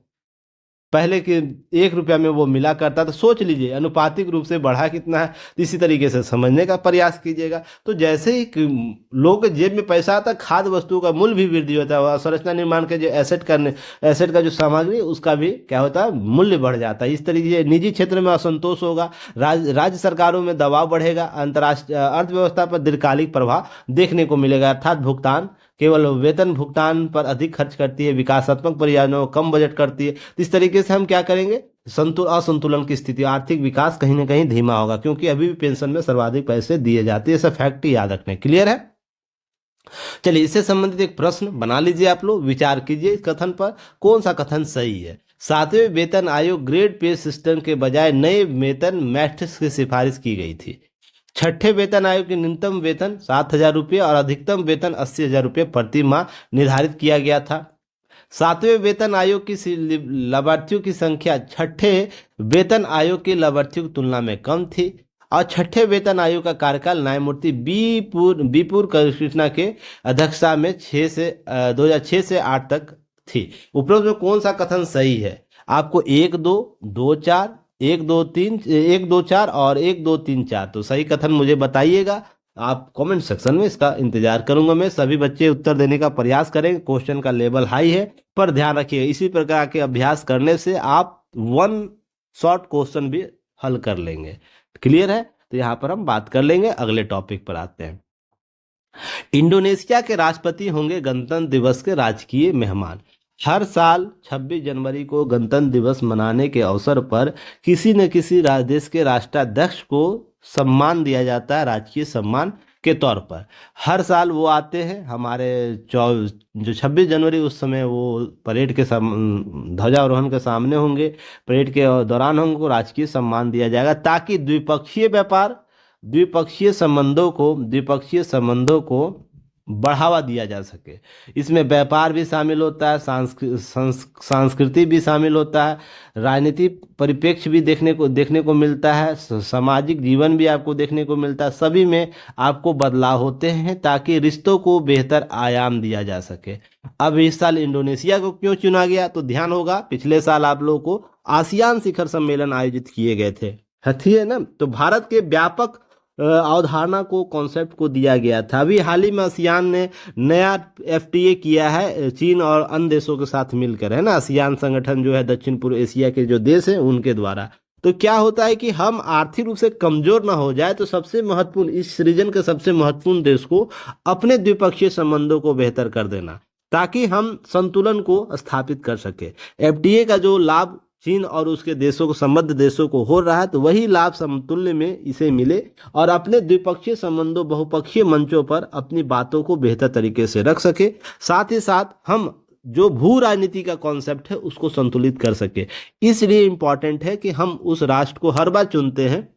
पहले के 1 रुपया में वो मिला करता था। सोच लीजिए अनुपातिक रूप से बढ़ा कितना है। तो इसी तरीके से समझने का प्रयास कीजिएगा। तो जैसे ही लोगों के जेब में पैसा आता है, खाद्य वस्तुओं का मूल्य भी वृद्धि होता है, और संरचना निर्माण के जो एसेट का जो सामग्री है, उसका भी क्या होता है, मूल्य बढ़ जाता है। इस तरीके से निजी क्षेत्र में असंतोष होगा, राज्य सरकारों में दबाव बढ़ेगा, अंतर्राष्ट्रीय अर्थव्यवस्था पर दीर्घकालिक प्रभाव देखने को मिलेगा। अर्थात भुगतान केवल वेतन भुगतान पर अधिक खर्च करती है, विकासात्मक परियोजनाओं को कम बजट करती है। तो इस तरीके से हम क्या करेंगे, असंतुलन की स्थिति, आर्थिक विकास कहीं ना कहीं धीमा होगा, क्योंकि अभी भी पेंशन में सर्वाधिक पैसे दिए जाते हैं। ऐसा फैक्ट याद रखने। क्लियर है? चलिए, इससे संबंधित एक प्रश्न बना लीजिए, आप लोग विचार कीजिए इस कथन पर, कौन सा कथन सही है। 7वें वेतन आयोग ग्रेड पे सिस्टम के बजाय नए वेतन मैट्रिक्स की सिफारिश की गई थी। 6ठे वेतन आयोग के न्यूनतम वेतन 7,000 रुपये और अधिकतम वेतन 80,000 रुपये प्रति माह निर्धारित किया गया था। 7वें वेतन आयोग की लाभार्थियों की संख्या 6ठे वेतन आयोग के लाभार्थियों की तुलना में कम थी, और 6ठे वेतन आयोग का कार्यकाल न्यायमूर्ति बीपुर कृष्णा के अध्यक्षता में 2006 से 8 तक थी। उपरोक्त में कौन सा कथन सही है? आपको 1 2 2 4 1 2 3 1 2 4 और 1 2 3 4, तो सही कथन मुझे बताइएगा। आप कमेंट सेक्शन में इसका इंतजार करूंगा मैं। सभी बच्चे उत्तर देने का प्रयास करेंगे। क्वेश्चन का लेवल हाई है, पर ध्यान रखिए इसी प्रकार के अभ्यास करने से आप 1 शॉर्ट क्वेश्चन भी हल कर लेंगे। क्लियर है? तो यहाँ पर हम बात कर लेंगे। अगले टॉपिक पर आते हैं। इंडोनेशिया के राष्ट्रपति होंगे गणतंत्र दिवस के राजकीय मेहमान। हर साल 26 जनवरी को गणतंत्र दिवस मनाने के अवसर पर किसी न किसी देश के राष्ट्राध्यक्ष को सम्मान दिया जाता है, राजकीय सम्मान के तौर पर। हर साल वो आते हैं हमारे जो 26 जनवरी, उस समय वो परेड के ध्वजारोहण के सामने होंगे, परेड के दौरान हमको राजकीय सम्मान दिया जाएगा, ताकि द्विपक्षीय व्यापार, द्विपक्षीय संबंधों को बढ़ावा दिया जा सके। इसमें व्यापार भी शामिल होता है, संस्कृति भी शामिल होता है, राजनीतिक परिप्रेक्ष्य भी देखने को मिलता है, सामाजिक जीवन भी आपको देखने को मिलता है। सभी में आपको बदलाव होते हैं, ताकि रिश्तों को बेहतर आयाम दिया जा सके। अब इस साल इंडोनेशिया को क्यों चुना गया? तो ध्यान होगा, पिछले साल आप लोगों को आसियान शिखर सम्मेलन आयोजित किए गए थे, ठीक है ना। तो भारत के व्यापक अवधारणा को, कॉन्सेप्ट को दिया गया था। अभी हाल ही में आसियान ने नया FTA किया है चीन और अन्य देशों के साथ मिलकर, है ना। आसियान संगठन जो है दक्षिण पूर्व एशिया के जो देश हैं उनके द्वारा। तो क्या होता है कि हम आर्थिक रूप से कमजोर ना हो जाए, तो सबसे महत्वपूर्ण, इस रीजन के सबसे महत्वपूर्ण देश को अपने द्विपक्षीय संबंधों को बेहतर कर देना, ताकि हम संतुलन को स्थापित कर सके। FTA का जो लाभ चीन और उसके देशों को, संबद्ध देशों को हो रहा है, तो वही लाभ समतुल्य में इसे मिले, और अपने द्विपक्षीय संबंधों, बहुपक्षीय मंचों पर अपनी बातों को बेहतर तरीके से रख सके। साथ ही साथ हम जो भू राजनीति का कॉन्सेप्ट है उसको संतुलित कर सके। इसलिए इंपॉर्टेंट है कि हम उस राष्ट्र को हर बार चुनते हैं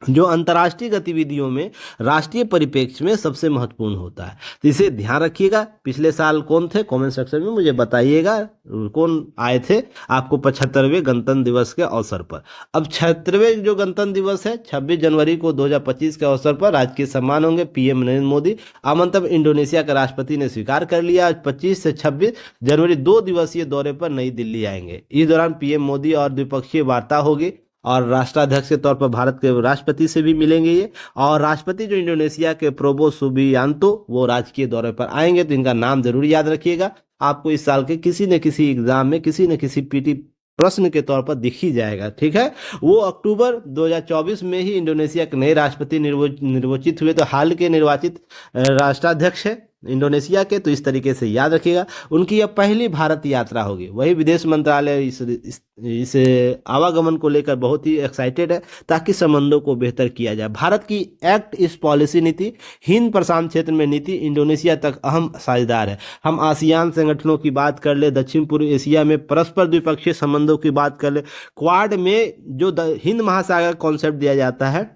जो अंतर्राष्ट्रीय गतिविधियों में, राष्ट्रीय परिप्रेक्ष्य में सबसे महत्वपूर्ण होता है। तो इसे ध्यान रखिएगा। पिछले साल कौन थे, कमेंट सेक्शन में मुझे बताइएगा कौन आए थे आपको 75वें गणतंत्र दिवस के अवसर पर। अब 76वें जो गणतंत्र दिवस है 26 जनवरी को 2025 के अवसर पर राजकीय सम्मान होंगे। PM नरेंद्र मोदी आमंत्रण इंडोनेशिया के राष्ट्रपति ने स्वीकार कर लिया। 25 से 26 जनवरी 2 दिवसीय दौरे पर नई दिल्ली आएंगे। इस दौरान PM मोदी और द्विपक्षीय वार्ता होगी, और राष्ट्राध्यक्ष के तौर पर भारत के राष्ट्रपति से भी मिलेंगे ये। और राष्ट्रपति जो इंडोनेशिया के प्रोबो सुबियांतो, वो राजकीय दौरे पर आएंगे। तो इनका नाम जरूर याद रखिएगा। आपको इस साल के किसी न किसी एग्जाम में, किसी न किसी प्रश्न के तौर पर दिख ही जाएगा। ठीक है, वो अक्टूबर 2024 में ही इंडोनेशिया के नए राष्ट्रपति निर्वाचित हुए, तो हाल के निर्वाचित राष्ट्राध्यक्ष है इंडोनेशिया के। तो इस तरीके से याद रखिएगा, उनकी यह पहली भारत यात्रा होगी। वही विदेश मंत्रालय इस आवागमन को लेकर बहुत ही एक्साइटेड है, ताकि संबंधों को बेहतर किया जाए। भारत की एक्ट ईस्ट पॉलिसी नीति हिंद प्रशांत क्षेत्र में नीति इंडोनेशिया तक अहम साझेदार है। हम आसियान संगठनों की बात कर ले, दक्षिण पूर्व एशिया में परस्पर द्विपक्षीय संबंधों की बात कर ले, क्वाड में जो हिंद महासागर कॉन्सेप्ट दिया जाता है,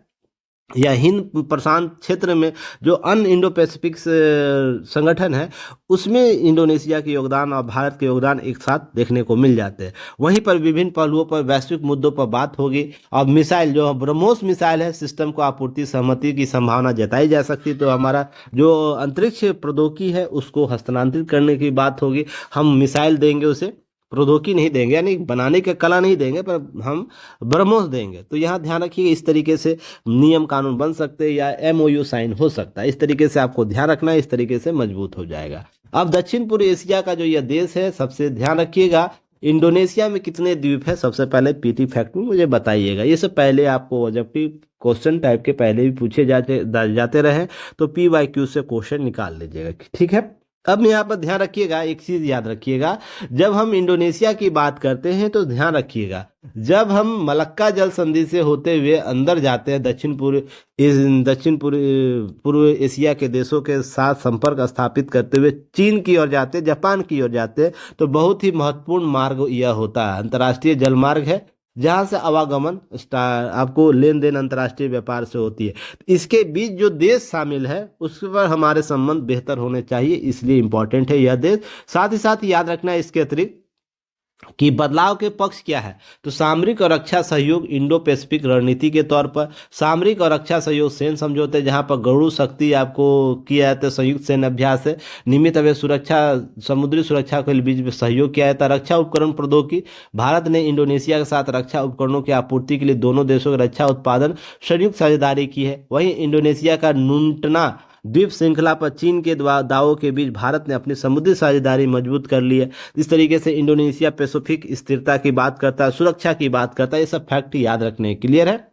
या हिंद प्रशांत क्षेत्र में जो अन इंडो पैसिफिक संगठन है, उसमें इंडोनेशिया के योगदान और भारत के योगदान एक साथ देखने को मिल जाते हैं। वहीं पर विभिन्न पहलुओं पर वैश्विक मुद्दों पर बात होगी। और मिसाइल, जो ब्रह्मोस मिसाइल है, सिस्टम को आपूर्ति सहमति की संभावना जताई जा सकती है। तो हमारा जो अंतरिक्ष प्रौद्योगिकी है उसको हस्तांतरित करने की बात होगी। हम मिसाइल देंगे उसे, प्रौद्योगिकी नहीं देंगे, यानी बनाने का कला नहीं देंगे, पर हम ब्रह्मोस देंगे। तो यहाँ ध्यान रखिए, इस तरीके से नियम कानून बन सकते हैं, या एमओयू साइन हो सकता है। इस तरीके से आपको ध्यान रखना है, इस तरीके से मजबूत हो जाएगा। अब दक्षिण पूर्व एशिया का जो यह देश है, सबसे ध्यान रखिएगा, इंडोनेशिया में कितने द्वीप है, सबसे पहले पीटी फैक्ट में मुझे बताइएगा। ये सब पहले आपको ऑब्जेक्टिव क्वेश्चन टाइप के पहले भी पूछे जाते रहे, तो PYQ से क्वेश्चन निकाल लीजिएगा। ठीक है, अब यहाँ पर ध्यान रखिएगा, एक चीज याद रखिएगा, जब हम इंडोनेशिया की बात करते हैं तो ध्यान रखिएगा, जब हम मलक्का जल संधि से होते हुए अंदर जाते हैं, दक्षिण पूर्व एशिया के देशों के साथ संपर्क स्थापित करते हुए चीन की ओर जाते हैं, जापान की ओर जाते हैं, तो बहुत ही महत्वपूर्ण मार्ग यह होता है, अंतर्राष्ट्रीय जल मार्ग है, जहां से आवागमन आपको लेन देन अंतर्राष्ट्रीय व्यापार से होती है। इसके बीच जो देश शामिल है उस पर हमारे संबंध बेहतर होने चाहिए, इसलिए इंपॉर्टेंट है यह देश। साथ ही साथ याद रखना है इसके अतिरिक्त कि बदलाव के पक्ष क्या है, तो सामरिक और रक्षा सहयोग इंडो पैसिफिक रणनीति के तौर पर, सामरिक और रक्षा सहयोग सैन्य समझौते, जहां पर गरुड़ शक्ति आपको किया जाता है, संयुक्त सैन्य अभ्यास है, नियमित अवैध सुरक्षा, समुद्री सुरक्षा के बीच में सहयोग किया जाता है। रक्षा उपकरण प्रौद्योगिकी, भारत ने इंडोनेशिया के साथ रक्षा उपकरणों की आपूर्ति के लिए दोनों देशों के रक्षा उत्पादन संयुक्त साझेदारी की है। वहीं इंडोनेशिया का नुंटना द्वीप श्रृंखला पर चीन के दावों के बीच भारत ने अपनी समुद्री साझेदारी मजबूत कर ली है। इस तरीके से इंडोनेशिया पैसिफिक स्थिरता की बात करता है, सुरक्षा की बात करता है, ये सब फैक्ट याद रखने क्लियर है।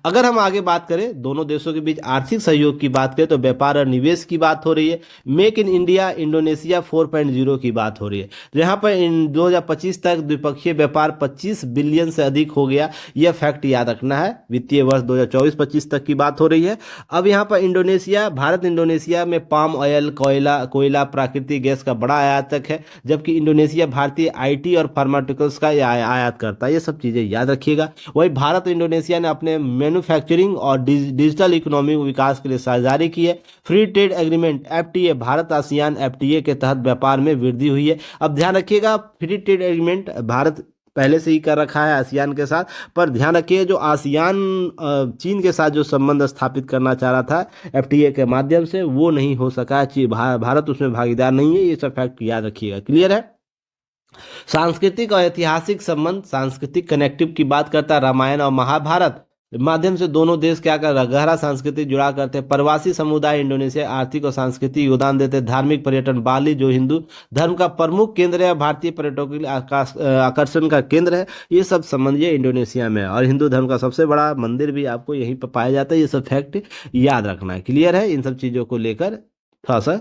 अगर हम आगे बात करें, दोनों देशों के बीच आर्थिक सहयोग की बात करें, तो व्यापार और निवेश की बात हो रही है। मेक इन इंडिया इंडोनेशिया 4.0 की बात हो रही है, जहां पर 2025 तक द्विपक्षीय व्यापार 25 बिलियन से अधिक हो गया। यह फैक्ट याद रखना है। वित्तीय वर्ष 2024-25 तक की बात हो रही है। अब यहाँ पर भारत इंडोनेशिया में पाम ऑयल, कोयला, प्राकृतिक गैस का बड़ा आयातक है, जबकि इंडोनेशिया भारतीय IT और फार्मास्यूटिकल्स का आयात करता है। ये सब चीजें याद रखिएगा। वही भारत और इंडोनेशिया ने अपने मैन्युफैक्चरिंग और डिजिटल इकोनॉमी विकास के लिए साझेदारी की है। Free trade agreement FTA, Bharat ASEAN FTA के तहत व्यापार में वृद्धि हुई है। अब ध्यान रखिएगा, फ्री ट्रेड एग्रीमेंट भारत पहले से ही कर रखा है आसियान के साथ, पर ध्यान रखिए जो आसियान चीन के साथ जो संबंध स्थापित करना चाह रहा था FTA के माध्यम से, वो नहीं हो सका। भारत उसमें भागीदार नहीं है। ये सब फैक्ट याद रखिएगा। क्लियर है। सांस्कृतिक और ऐतिहासिक संबंध, सांस्कृतिक कनेक्टिव की बात करता है, रामायण और महाभारत माध्यम से दोनों देश क्या कर रहा, गहरा सांस्कृतिक जुड़ाव करते हैं। प्रवासी समुदाय इंडोनेशिया आर्थिक और सांस्कृतिक योगदान देते हैं। धार्मिक पर्यटन, बाली जो हिंदू धर्म का प्रमुख केंद्र है, भारतीय पर्यटकों के लिए आकर्षण का केंद्र है। ये सब संबंध ये इंडोनेशिया में है, और हिंदू धर्म का सबसे बड़ा मंदिर भी आपको यहीं पर पाया जाता है। ये सब फैक्ट याद रखना है। क्लियर है। इन सब चीजों को लेकर थोड़ा सा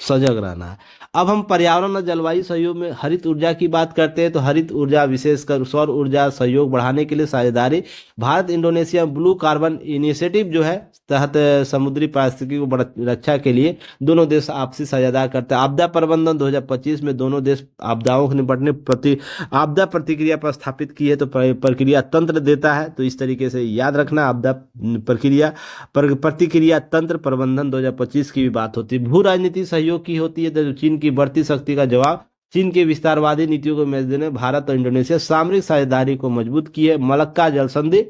सजग रहना है। अब हम पर्यावरण और जलवायु सहयोग में हरित ऊर्जा की बात करते हैं, तो हरित ऊर्जा विशेषकर सौर ऊर्जा सहयोग बढ़ाने के लिए साझेदारी, Bharat Indonesia blue carbon initiative जो है तहत समुद्री पारिस्थितिकी को रक्षा के लिए दोनों देश आपसी साझेदार करते हैं। आपदा प्रबंधन 2025 में दोनों देश आपदाओं के निपटने आपदा प्रतिक्रिया पर स्थापित की है, तो प्रक्रिया तंत्र देता है। तो इस तरीके से याद रखना, आपदा प्रतिक्रिया तंत्र प्रबंधन 2025 की भी बात होती है। भू राजनीति सहयोग की होती है, तो चीन की बढ़ती शक्ति का जवाब, चीन के विस्तारवादी नीतियों को मैच देने भारत और इंडोनेशिया सामरिक साझेदारी को मजबूत की है। मलक्का जल संधि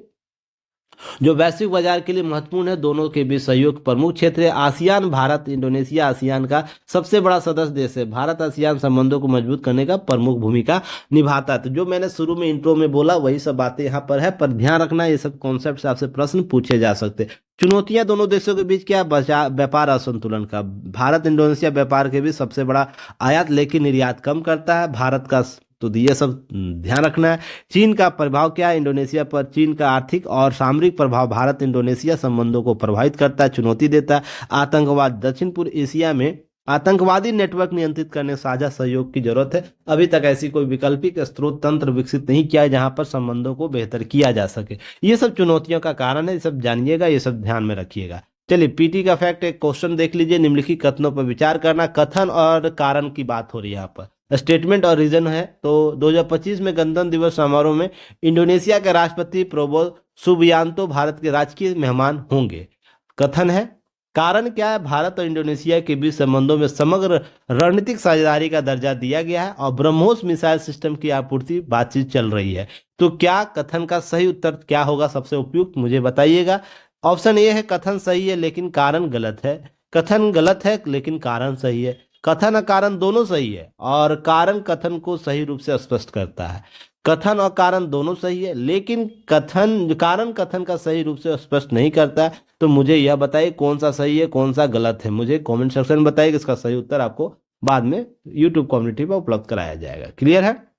जो वैश्विक बाजार के लिए महत्वपूर्ण है, दोनों के बीच सहयोग प्रमुख क्षेत्र है। आसियान, भारत इंडोनेशिया आसियान का सबसे बड़ा सदस्य देश है। भारत आसियान संबंधों को मजबूत करने का प्रमुख भूमिका निभाता है। तो जो मैंने शुरू में इंट्रो में बोला वही सब बातें यहाँ पर है, पर ध्यान रखना ये सब कॉन्सेप्ट से आपसे प्रश्न पूछे जा सकते हैं। चुनौतियां दोनों देशों के बीच क्या, व्यापार असंतुलन का। भारत इंडोनेशिया व्यापार के बीच सबसे बड़ा आयात लेकिन निर्यात कम करता है। भारत का तो ये सब ध्यान रखना है। चीन का प्रभाव क्या है इंडोनेशिया पर? चीन का आर्थिक और सामरिक प्रभाव भारत इंडोनेशिया संबंधों को प्रभावित करता है, चुनौती देता है। आतंकवाद, दक्षिण पूर्व एशिया में आतंकवादी नेटवर्क नियंत्रित करने साझा सहयोग की जरूरत है। अभी तक ऐसी कोई वैकल्पिक स्रोत तंत्र विकसित नहीं किया है जहां पर संबंधों को बेहतर किया जा सके। ये सब चुनौतियों का कारण है, ये सब जानिएगा, ये सब ध्यान में रखिएगा। चलिए पीटी का फैक्ट एक क्वेश्चन देख लीजिए। निम्नलिखित कथनों पर विचार करना। कथन और कारण की बात हो रही है यहाँ पर, स्टेटमेंट और रीजन है। तो 2025 में गणतंत्र दिवस समारोह में इंडोनेशिया के राष्ट्रपति प्रोबो सुबियांतो भारत के राजकीय मेहमान होंगे। कथन है। कारण क्या है? भारत और इंडोनेशिया के बीच संबंधों में समग्र रणनीतिक साझेदारी का दर्जा दिया गया है और ब्रह्मोस मिसाइल सिस्टम की आपूर्ति बातचीत चल रही है। तो क्या कथन का सही उत्तर क्या होगा, सबसे उपयुक्त, मुझे बताइएगा। ऑप्शन ए है कथन सही है लेकिन कारण गलत है। कथन गलत है लेकिन कारण सही है। कथन और कारण दोनों सही है और कारण कथन को सही रूप से स्पष्ट करता है। कथन और कारण दोनों सही है लेकिन कारण कथन का सही रूप से स्पष्ट नहीं करता है। तो मुझे यह बताइए कौन सा सही है कौन सा गलत है, मुझे कमेंट सेक्शन में बताइए। इसका सही उत्तर आपको बाद में यूट्यूब कम्युनिटी पर उपलब्ध कराया जाएगा। क्लियर है?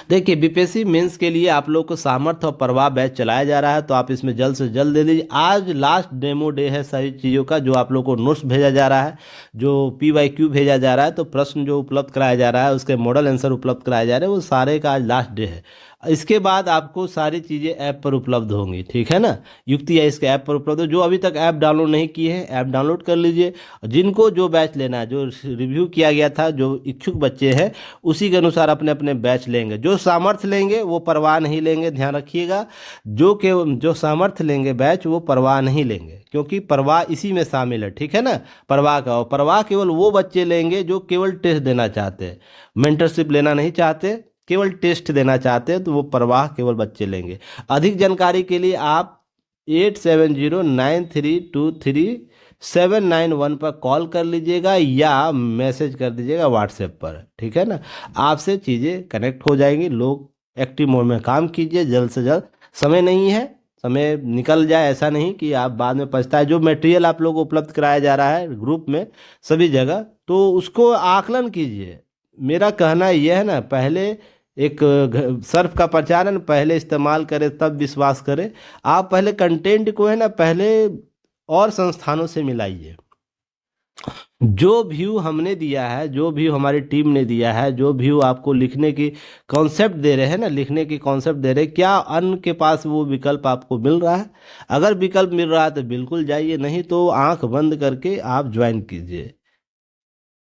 देखिए बीपीएससी मेंस के लिए आप लोग को सामर्थ्य और प्रवाह बैच चलाया जा रहा है, तो आप इसमें जल्द से जल्द दे दीजिए। आज लास्ट डेमो डे है सारी चीज़ों का। जो आप लोग को नोट्स भेजा जा रहा है, जो PYQ भेजा जा रहा है, तो प्रश्न जो उपलब्ध कराया जा रहा है, उसके मॉडल आंसर उपलब्ध कराए जा रहे हैं, वो सारे का आज लास्ट डे है। इसके बाद आपको सारी चीज़ें ऐप पर उपलब्ध होंगी, ठीक है ना। युक्ति है इसके ऐप पर उपलब्ध है। जो अभी तक ऐप डाउनलोड नहीं किए हैं, ऐप डाउनलोड कर लीजिए। जिनको जो बैच लेना है, जो रिव्यू किया गया था, जो इच्छुक बच्चे हैं, उसी के अनुसार अपने अपने बैच लेंगे। जो सामर्थ्य लेंगे वो परवाह नहीं लेंगे, ध्यान रखिएगा। जो सामर्थ्य लेंगे बैच वो परवाह नहीं लेंगे, क्योंकि परवाह इसी में शामिल है, ठीक है ना। परवाह का, और परवाह केवल वो बच्चे लेंगे जो केवल टेस्ट देना चाहते हैं, मेंटरशिप लेना नहीं चाहते, केवल टेस्ट देना चाहते हैं, तो वो परवाह केवल बच्चे लेंगे। अधिक जानकारी के लिए आप 8709323791 पर कॉल कर लीजिएगा या मैसेज कर दीजिएगा व्हाट्सएप पर, ठीक है ना। आपसे चीज़ें कनेक्ट हो जाएंगी। लोग एक्टिव मोड में काम कीजिए जल्द से जल्द। समय नहीं है, समय निकल जाए, ऐसा नहीं कि आप बाद में पछताए। जो मटेरियल आप लोग को उपलब्ध कराया जा रहा है ग्रुप में सभी जगह, तो उसको आकलन कीजिए। मेरा कहना यह है ना, पहले एक सर्फ का प्रचारण पहले इस्तेमाल करें तब विश्वास करें। आप पहले कंटेंट को है ना पहले और संस्थानों से मिलाइए। जो व्यू हमने दिया है, जो व्यू हमारी टीम ने दिया है, जो व्यू आपको लिखने की कॉन्सेप्ट दे रहे हैं ना, लिखने की कॉन्सेप्ट दे रहे हैं, क्या अन्य के पास वो विकल्प आपको मिल रहा है? अगर विकल्प मिल रहा है तो बिल्कुल जाइए, नहीं तो आंख बंद करके आप ज्वाइन कीजिए।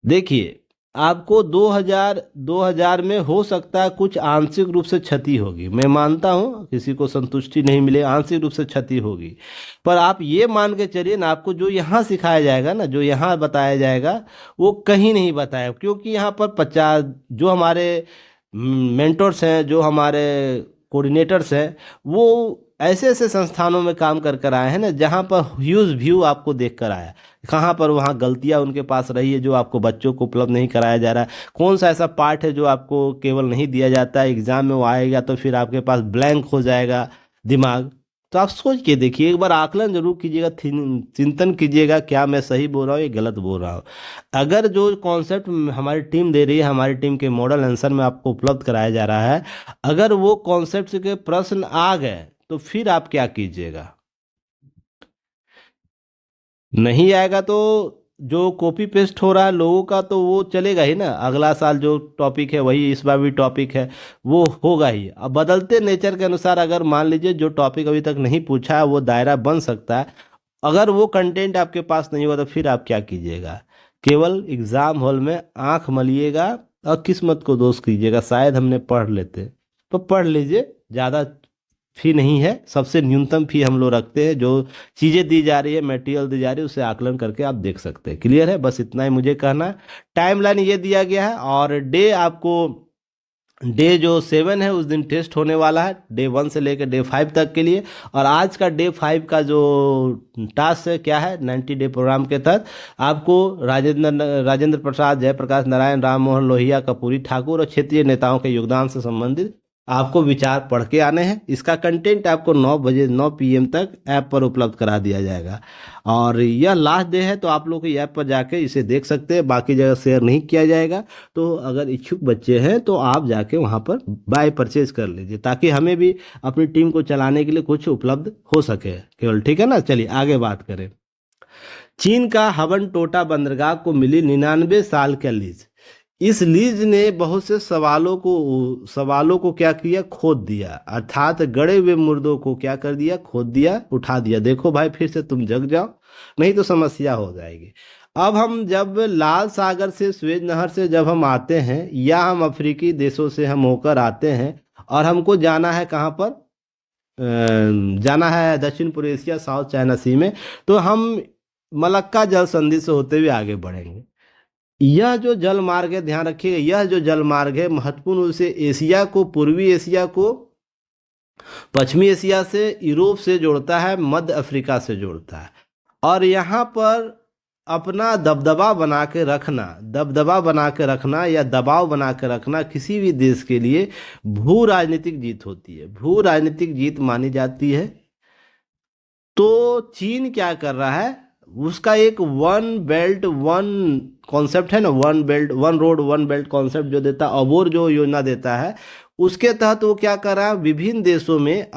देखिए आपको 2000 में हो सकता है कुछ आंशिक रूप से क्षति होगी, मैं मानता हूँ किसी को संतुष्टि नहीं मिले, आंशिक रूप से क्षति होगी। पर आप ये मान के चलिए ना, आपको जो यहाँ सिखाया जाएगा ना, जो यहाँ बताया जाएगा, वो कहीं नहीं बताया, क्योंकि यहाँ पर 50 जो हमारे मेंटर्स हैं, जो हमारे कोऑर्डिनेटर्स हैं, वो ऐसे ऐसे संस्थानों में काम कर कर आए हैं ना, जहाँ पर ह्यूज व्यू आपको देख कर आया। कहाँ पर वहाँ गलतियाँ उनके पास रही है जो आपको बच्चों को उपलब्ध नहीं कराया जा रहा है। कौन सा ऐसा पार्ट है जो आपको केवल नहीं दिया जाता है, एग्जाम में वो आएगा तो फिर आपके पास ब्लैंक हो जाएगा दिमाग। तो आप सोच के देखिए, एक बार आकलन जरूर कीजिएगा, चिंतन कीजिएगा, क्या मैं सही बोल रहा हूँ या गलत बोल रहा हूँ। अगर जो कॉन्सेप्ट हमारी टीम दे रही है, हमारी टीम के मॉडल आंसर में आपको उपलब्ध कराया जा रहा है, अगर वो कॉन्सेप्ट के प्रश्न आ गए तो फिर आप क्या कीजिएगा? नहीं आएगा तो जो कॉपी पेस्ट हो रहा है लोगों का, तो वो चलेगा ही ना। अगला साल जो टॉपिक है वही इस बार भी टॉपिक है, वो होगा ही। अब बदलते नेचर के अनुसार अगर मान लीजिए जो टॉपिक अभी तक नहीं पूछा है वो दायरा बन सकता है, अगर वो कंटेंट आपके पास नहीं होगा तो फिर आप क्या कीजिएगा? केवल एग्ज़ाम हॉल में आंख मलिएगा और किस्मत को दोष कीजिएगा, शायद हमने पढ़ लेते। तो पढ़ लीजिए, ज़्यादा फी नहीं है, सबसे न्यूनतम फी हम लोग रखते हैं। जो चीज़ें दी जा रही है, मटेरियल दी जा रही है, उसे आकलन करके आप देख सकते हैं। क्लियर है? बस इतना ही मुझे कहना है। टाइमलाइन ये दिया गया है और डे आपको, डे जो 7 है उस दिन टेस्ट होने वाला है, डे 1 से लेकर डे 5 तक के लिए। और आज का डे 5 का जो टास्क है क्या है, 90 डे प्रोग्राम के तहत आपको राजेंद्र प्रसाद, जयप्रकाश नारायण, राम मोहन लोहिया, कर्पूरी ठाकुर और क्षेत्रीय नेताओं के योगदान से संबंधित आपको विचार पढ़ के आने हैं। इसका कंटेंट आपको 9 बजे 9 PM तक ऐप पर उपलब्ध करा दिया जाएगा। और यह लास्ट डे है, तो आप लोग की ऐप पर जाके इसे देख सकते हैं, बाकी जगह शेयर नहीं किया जाएगा। तो अगर इच्छुक बच्चे हैं तो आप जाके वहाँ पर बाय परचेज कर लीजिए, ताकि हमें भी अपनी टीम को चलाने के लिए कुछ उपलब्ध हो सके केवल। ठीक है ना, चलिए आगे बात करें। चीन का हवन टोटा बंदरगाह को मिली 99 साल का लीज। इस लीज ने बहुत से सवालों को क्या किया, खोद दिया। अर्थात गड़े हुए मुर्दों को क्या कर दिया, खोद दिया, उठा दिया। देखो भाई, फिर से तुम जग जाओ, नहीं तो समस्या हो जाएगी। अब हम जब लाल सागर से, स्वेज नहर से जब हम आते हैं, या हम अफ्रीकी देशों से हम होकर आते हैं, और हमको जाना है कहाँ पर, जाना है दक्षिण पूर्व एशिया, साउथ चाइना सी में, तो हम मलक्का जल संधि से होते हुए आगे बढ़ेंगे। यह जो जल मार्ग है, ध्यान रखिएगा, यह जो जल मार्ग है महत्वपूर्ण रूप से एशिया को, पूर्वी एशिया को पश्चिमी एशिया से, यूरोप से जोड़ता है, मध्य अफ्रीका से जोड़ता है। और यहाँ पर अपना दबदबा बना के रखना या दबाव बना के रखना किसी भी देश के लिए भू राजनीतिक जीत होती है, भू राजनीतिक जीत मानी जाती है। तो चीन क्या कर रहा है, उसका एक वन बेल्ट वन कॉन्सेप्ट है ना, one belt one road one belt concept जो देता है, अबोर जो योजना देता है, उसके तहत वो क्या कर रहा है, विभिन्न देशों में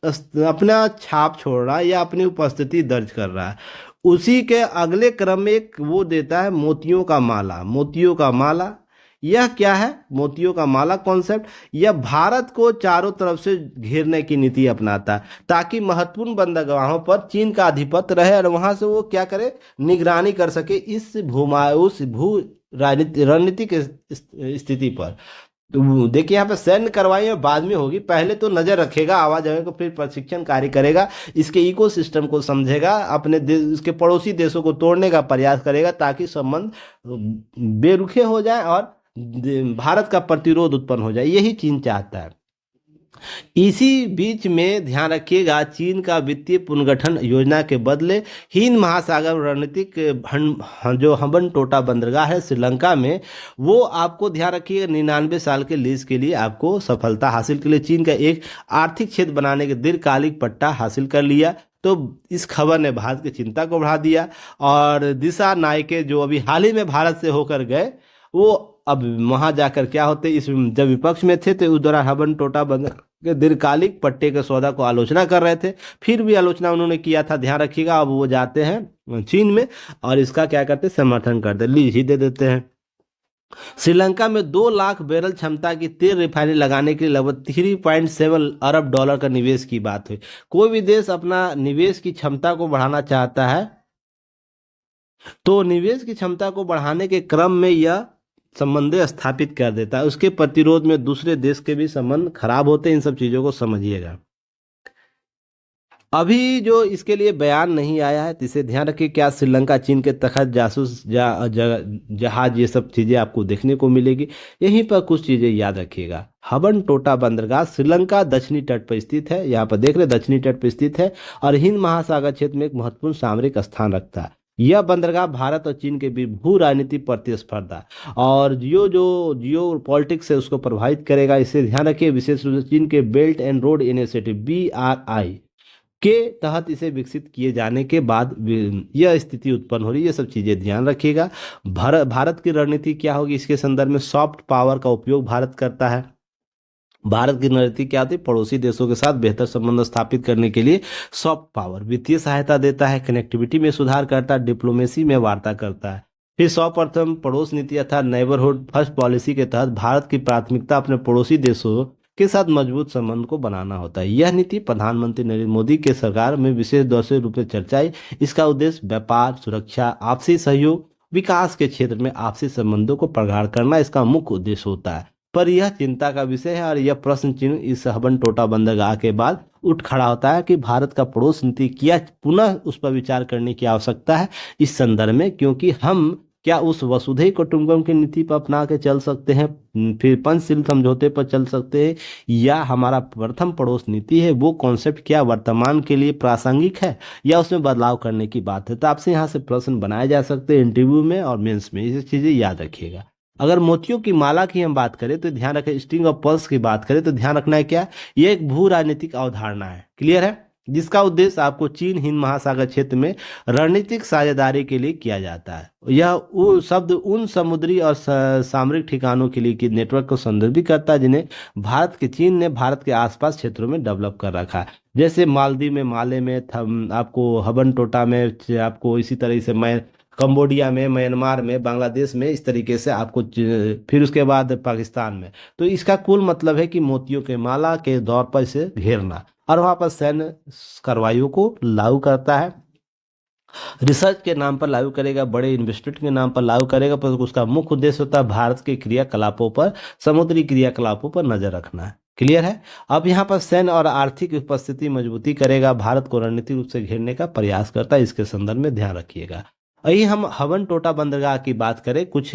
अपना छाप छोड़ रहा है या अपनी उपस्थिति दर्ज कर रहा है। उसी के अगले क्रम में एक वो देता है मोतियों का माला। मोतियों का माला, यह क्या है, मोतियों का माला कॉन्सेप्ट, यह भारत को चारों तरफ से घेरने की नीति अपनाता है, ताकि महत्वपूर्ण बंदरगाहों पर चीन का आधिपत्य रहे और वहां से वो क्या करे, निगरानी कर सके उस भू रणनीतिक स्थिति पर। तो देखिए यहाँ पे सैन्य कार्रवाई बाद में होगी, पहले तो नजर रखेगा आवाजाही को, फिर प्रशिक्षण कार्य करेगा, इसके इकोसिस्टम को समझेगा, अपने देश, इसके पड़ोसी देशों को तोड़ने का प्रयास करेगा, ताकि संबंध बेरुखे हो जाए और भारत का प्रतिरोध उत्पन्न हो जाए। यही चीन चाहता है। इसी बीच में ध्यान रखिएगा, चीन का वित्तीय पुनर्गठन योजना के बदले हिंद महासागर रणनीतिक जो हम्बन टोटा बंदरगाह है श्रीलंका में, वो आपको ध्यान रखिएगा 99 साल के लीज के लिए आपको सफलता हासिल के लिए चीन का एक आर्थिक क्षेत्र बनाने के दीर्घकालिक पट्टा हासिल कर लिया। तो इस खबर ने भारत की चिंता को बढ़ा दिया। और दिशा नायके जो अभी हाल ही में भारत से होकर गए, वो अब वहां जाकर क्या होते, इस जब विपक्ष में थे तो उस दौरान हम्बन टोटा बंदर के दीर्घकालिक पट्टे के सौदा को आलोचना कर रहे थे, फिर भी आलोचना उन्होंने किया था, ध्यान रखिएगा। अब वो जाते हैं चीन में और इसका क्या करते, समर्थन करते, लीज ही दे देते हैं। श्रीलंका में 2 लाख बैरल क्षमता की तेल रिफाइनरी लगाने के लिए लगभग $3.7 अरब का निवेश की बात हुई। कोई भी देश अपना निवेश की क्षमता को बढ़ाना चाहता है, तो निवेश की क्षमता को बढ़ाने के क्रम में यह संबंध स्थापित कर देता है। उसके प्रतिरोध में दूसरे देश के भी संबंध खराब होते हैं। इन सब चीजों को समझिएगा। अभी जो इसके लिए बयान नहीं आया है, तो इसे ध्यान रखिए, क्या श्रीलंका चीन के तहत जासूस जहाज, ये सब चीजें आपको देखने को मिलेगी। यहीं पर कुछ चीजें याद रखिएगा। हम्बन टोटा बंदरगाह श्रीलंका दक्षिणी तट पर स्थित है, यहाँ पर देख रहे दक्षिणी तट पर स्थित है, और हिंद महासागर क्षेत्र में एक महत्वपूर्ण सामरिक स्थान रखता है। यह बंदरगाह भारत और चीन के बीच भू राजनीतिक प्रतिस्पर्धा और जियो पॉलिटिक्स है उसको प्रभावित करेगा। इसे ध्यान रखिए, विशेष रूप से चीन के belt and road initiative BRI के तहत इसे विकसित किए जाने के बाद यह स्थिति उत्पन्न हो रही है। ये सब चीजें ध्यान रखिएगा। भारत की रणनीति क्या होगी इसके संदर्भ में, सॉफ्ट पावर का उपयोग भारत करता है। भारत की रणनीति क्या होती है, पड़ोसी देशों के साथ बेहतर संबंध स्थापित करने के लिए सॉफ्ट पावर, वित्तीय सहायता देता है, कनेक्टिविटी में सुधार करता है, डिप्लोमेसी में वार्ता करता है। फिर सर्वप्रथम पड़ोस नीति अर्थात नेबरहुड फर्स्ट पॉलिसी के तहत भारत की प्राथमिकता अपने पड़ोसी देशों के साथ मजबूत संबंध को बनाना होता है। यह नीति प्रधानमंत्री नरेंद्र मोदी के सरकार में विशेष दौर से रूप में चर्चा आई। इसका उद्देश्य व्यापार, सुरक्षा, आपसी सहयोग, विकास के क्षेत्र में आपसी संबंधों को प्रगाढ़ करना इसका मुख्य उद्देश्य होता है। पर यह चिंता का विषय है और यह प्रश्न चिन्ह इस हम्बन टोटा बंदरगाह के बाद उठ खड़ा होता है कि भारत का पड़ोस नीति क्या पुनः उस पर विचार करने की आवश्यकता है इस संदर्भ में, क्योंकि हम क्या उस वसुधैव कुटुंबकम की नीति पर अपना के चल सकते हैं, फिर पंचशील समझौते पर चल सकते हैं, या हमारा प्रथम पड़ोस नीति है वो कॉन्सेप्ट क्या वर्तमान के लिए प्रासंगिक है या उसमें बदलाव करने की बात है। तो आपसे यहाँ से प्रश्न बनाए जा सकते हैं इंटरव्यू में और मेंस में, ये चीजें याद रखिएगा। अगर मोतियों की माला की हम बात करें तो ध्यान रखें, स्ट्रिंग ऑफ पर्ल्स की बात करें तो ध्यान रखना है क्या, ये एक भू राजनीतिक अवधारणा है, क्लियर है, जिसका उद्देश्य आपको चीन हिंद महासागर क्षेत्र में रणनीतिक साझेदारी के लिए किया जाता है। यह वो शब्द उन समुद्री और सामरिक ठिकानों के लिए कि नेटवर्क को संदर्भित करता है जिन्हें भारत के चीन ने भारत के आसपास क्षेत्रों में डेवलप कर रखा है। जैसे मालदीव में, माले में, आपको हबन टोटा में, आपको इसी तरह से मैं कंबोडिया में, म्यांमार में, बांग्लादेश में, इस तरीके से आपको फिर उसके बाद पाकिस्तान में। तो इसका कुल मतलब है कि मोतियों के माला के दौर पर इसे घेरना, और वहां पर सैन्य कार्रवाइयों को लागू करता है, रिसर्च के नाम पर लागू करेगा, बड़े इन्वेस्टमेंट के नाम पर लागू करेगा, पर उसका मुख्य उद्देश्य होता है भारत के क्रियाकलापों पर, समुद्री क्रियाकलापों पर नजर रखना है, क्लियर है। अब यहाँ पर सैन्य और आर्थिक उपस्थिति मजबूती करेगा, भारत को रणनीतिक रूप से घेरने का प्रयास करता है, इसके संदर्भ में ध्यान रखिएगा। अभी हम हवन टोटा बंदरगाह की बात करें, कुछ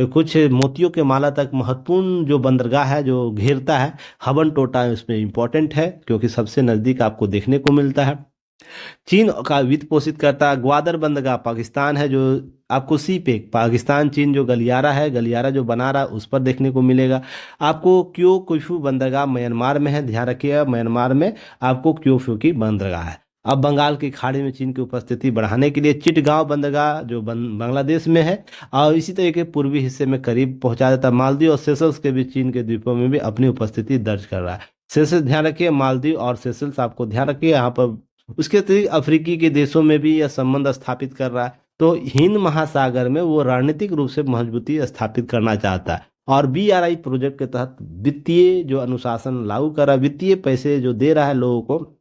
कुछ मोतियों के माला तक महत्वपूर्ण जो बंदरगाह है जो घेरता है, हवन टोटा उसमें इंपॉर्टेंट है क्योंकि सबसे नज़दीक आपको देखने को मिलता है। चीन का वित्त पोषित करता है। ग्वादर बंदरगाह पाकिस्तान है, जो आपको सी पेक, पाकिस्तान चीन जो गलियारा है, गलियारा जो बना रहा है उस पर देखने को मिलेगा। आपको क्यो कुफू बंदरगाह म्यांमार में है, ध्यान रखिएगा, म्यांमार में आपको क्योफू की बंदरगाह है। अब बंगाल की खाड़ी में चीन की उपस्थिति बढ़ाने के लिए चिटगांव बंदरगाह जो बांग्लादेश में है, और इसी तरह के पूर्वी हिस्से में करीब पहुंचा देता है। मालदीव और सेशल्स के बीच चीन के द्वीपों में भी अपनी उपस्थिति दर्ज कर रहा है। सेशल्स ध्यान रखिए, मालदीव और सेशल्स आपको ध्यान रखिए यहाँ पर। उसके अतिरिक्त अफ्रीकी के देशों में भी यह संबंध स्थापित कर रहा है। तो हिंद महासागर में वो रणनीतिक रूप से मजबूती स्थापित करना चाहता है, और BRI प्रोजेक्ट के तहत वित्तीय जो अनुशासन लागू कर रहा है, वित्तीय पैसे जो दे रहा है लोगों को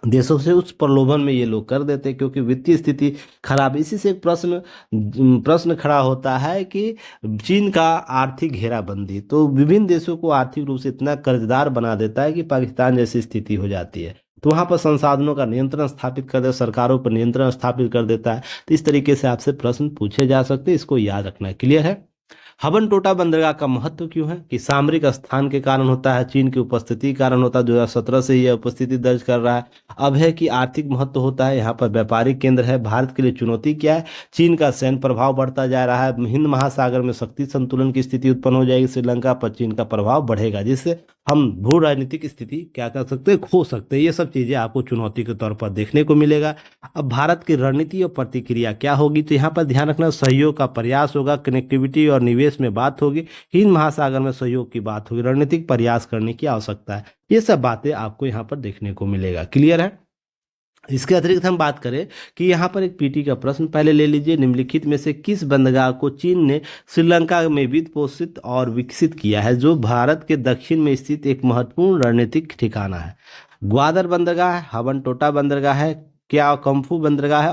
देशों से, उस प्रलोभन में ये लोग कर देते हैं क्योंकि वित्तीय स्थिति खराब। इसी से एक प्रश्न प्रश्न खड़ा होता है कि चीन का आर्थिक घेराबंदी तो विभिन्न देशों को आर्थिक रूप से इतना कर्जदार बना देता है कि पाकिस्तान जैसी स्थिति हो जाती है। तो वहां पर संसाधनों का नियंत्रण स्थापित कर दे, सरकारों पर नियंत्रण स्थापित कर देता है। तो इस तरीके से आपसे प्रश्न पूछे जा सकते हैं, इसको याद रखना है, क्लियर है। हबन टोटा बंदरगाह का महत्व क्यों है कि सामरिक स्थान के कारण होता है, चीन की उपस्थिति के कारण होता है, 2017 से यह उपस्थिति दर्ज कर रहा है। अब है कि आर्थिक महत्व होता है, यहाँ पर व्यापारिक केंद्र है। भारत के लिए चुनौती क्या है, चीन का सैन्य प्रभाव बढ़ता जा रहा है, हिंद महासागर में शक्ति संतुलन की स्थिति उत्पन्न हो जाएगी, श्रीलंका पर चीन का प्रभाव बढ़ेगा, जिससे हम भू राजनीतिक स्थिति क्या कर सकते हैं, खो सकते हैं। ये सब चीजें आपको चुनौती के तौर पर देखने को मिलेगा। अब भारत की रणनीति और प्रतिक्रिया क्या होगी, तो यहाँ पर ध्यान रखना, सहयोग का प्रयास होगा, कनेक्टिविटी और निवेश में बात होगी, हिंद महासागर में सहयोग की बात होगी, रणनीतिक प्रयास करने की आवश्यकता है। ये सब बातें आपको यहाँ पर देखने को मिलेगा, क्लियर है। इसके अतिरिक्त हम बात करें कि यहाँ पर एक पीटी का प्रश्न पहले ले लीजिए, निम्नलिखित में से किस बंदरगाह को चीन ने श्रीलंका में वित्त पोषित और विकसित किया है, जो भारत के दक्षिण में स्थित एक महत्वपूर्ण रणनीतिक ठिकाना है। ग्वादर बंदरगाह है, हवन टोटा बंदरगाह है, क्या कंफू बंदरगाह है,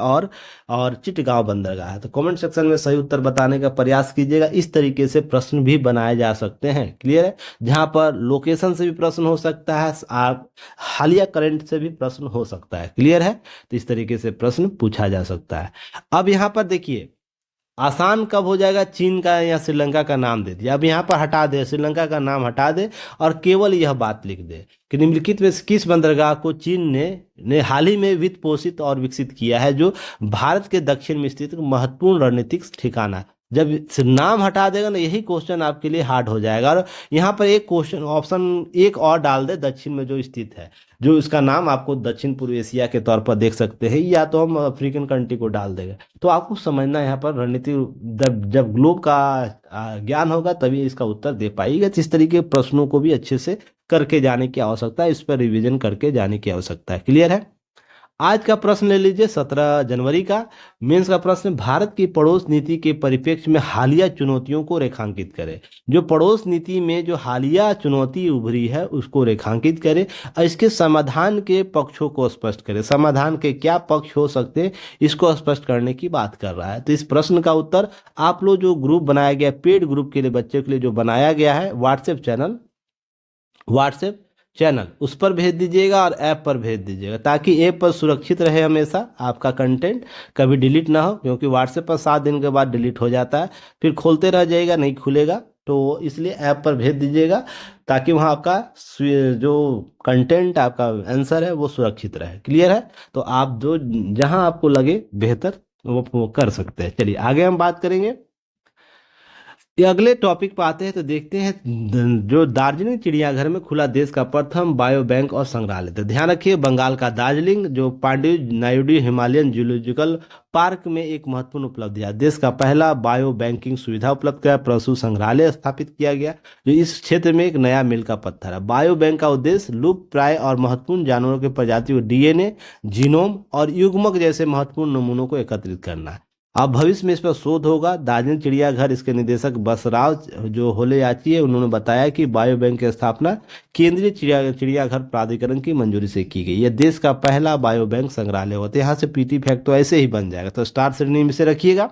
और चिटगांव बंदरगाह है। तो कमेंट सेक्शन में सही उत्तर बताने का प्रयास कीजिएगा। इस तरीके से प्रश्न भी बनाए जा सकते हैं, क्लियर है, जहां पर लोकेशन से भी प्रश्न हो सकता है, आप हालिया करंट से भी प्रश्न हो सकता है, क्लियर है। तो इस तरीके से प्रश्न पूछा जा सकता है। अब यहाँ पर देखिए, आसान कब हो जाएगा, चीन का या श्रीलंका का नाम दे दिया, अब यहाँ पर हटा दे, श्रीलंका का नाम हटा दे और केवल यह बात लिख दे कि निम्नलिखित में से किस बंदरगाह को चीन ने हाल ही में वित्त पोषित और विकसित किया है, जो भारत के दक्षिण में स्थित महत्वपूर्ण रणनीतिक ठिकाना है। जब नाम हटा देगा ना, यही क्वेश्चन आपके लिए हार्ड हो जाएगा। और यहाँ पर एक क्वेश्चन ऑप्शन एक और डाल दे, दक्षिण में जो स्थित है, जो इसका नाम आपको दक्षिण पूर्व एशिया के तौर पर देख सकते हैं, या तो हम अफ्रीकन कंट्री को डाल देगा। तो आपको समझना है यहाँ पर रणनीति, जब ग्लोब का ज्ञान होगा तभी इसका उत्तर दे पाएगा। तो इस तरीके के प्रश्नों को भी अच्छे से करके जाने की आवश्यकता है, इस पर रिवीजन करके जाने की आवश्यकता है, क्लियर है। आज का प्रश्न ले लीजिए 17 जनवरी का मेंस का प्रश्न, भारत की पड़ोस नीति के परिप्रेक्ष्य में हालिया चुनौतियों को रेखांकित करें। जो पड़ोस नीति में जो हालिया चुनौती उभरी है उसको रेखांकित करें और इसके समाधान के पक्षों को स्पष्ट करें। समाधान के क्या पक्ष हो सकते हैं इसको स्पष्ट करने की बात कर रहा है। तो इस प्रश्न का उत्तर आप लोग जो ग्रुप बनाया गया, पेड ग्रुप के लिए बच्चों के लिए जो बनाया गया है, व्हाट्सएप चैनल उस पर भेज दीजिएगा और ऐप पर भेज दीजिएगा, ताकि ऐप पर सुरक्षित रहे हमेशा आपका कंटेंट, कभी डिलीट ना हो, क्योंकि व्हाट्सएप पर 7 दिन के बाद डिलीट हो जाता है, फिर खोलते रह जाएगा, नहीं खुलेगा। तो इसलिए ऐप पर भेज दीजिएगा ताकि वहाँ आपका जो कंटेंट, आपका आंसर है वो सुरक्षित रहे, क्लियर है। तो आप जो जहाँ आपको लगे बेहतर वो कर सकते हैं। चलिए आगे हम बात करेंगे। ये अगले टॉपिक पे आते हैं तो देखते हैं जो दार्जिलिंग चिड़ियाघर में खुला देश का प्रथम बायो बैंक और संग्रहालय। तो ध्यान रखिए, बंगाल का दार्जिलिंग जो पांड्यू नायडू हिमालयन जूलॉजिकल पार्क में एक महत्वपूर्ण उपलब्धि है। देश का पहला बायो बैंकिंग सुविधा उपलब्ध किया, पशु संग्रहालय स्थापित किया गया जो इस क्षेत्र में एक नया मील का पत्थर है। बायो बैंक का उद्देश्य लुप्त प्राय और महत्वपूर्ण जानवरों के प्रजातियों डीएनए, जीनोम और युग्मक जैसे महत्वपूर्ण नमूनों को एकत्रित करना है। अब भविष्य में इस पर शोध होगा। दार्जिलिंग चिड़ियाघर इसके निदेशक बसराव जो होलेयाची है, उन्होंने बताया कि बायो बैंक की स्थापना केंद्रीय चिड़ियाघर प्राधिकरण की मंजूरी से की गई। यह देश का पहला बायो बैंक संग्रहालय होता है। यहाँ से पीटी फैक्ट तो ऐसे ही बन जाएगा, तो स्टार श्रेणी में से रखिएगा।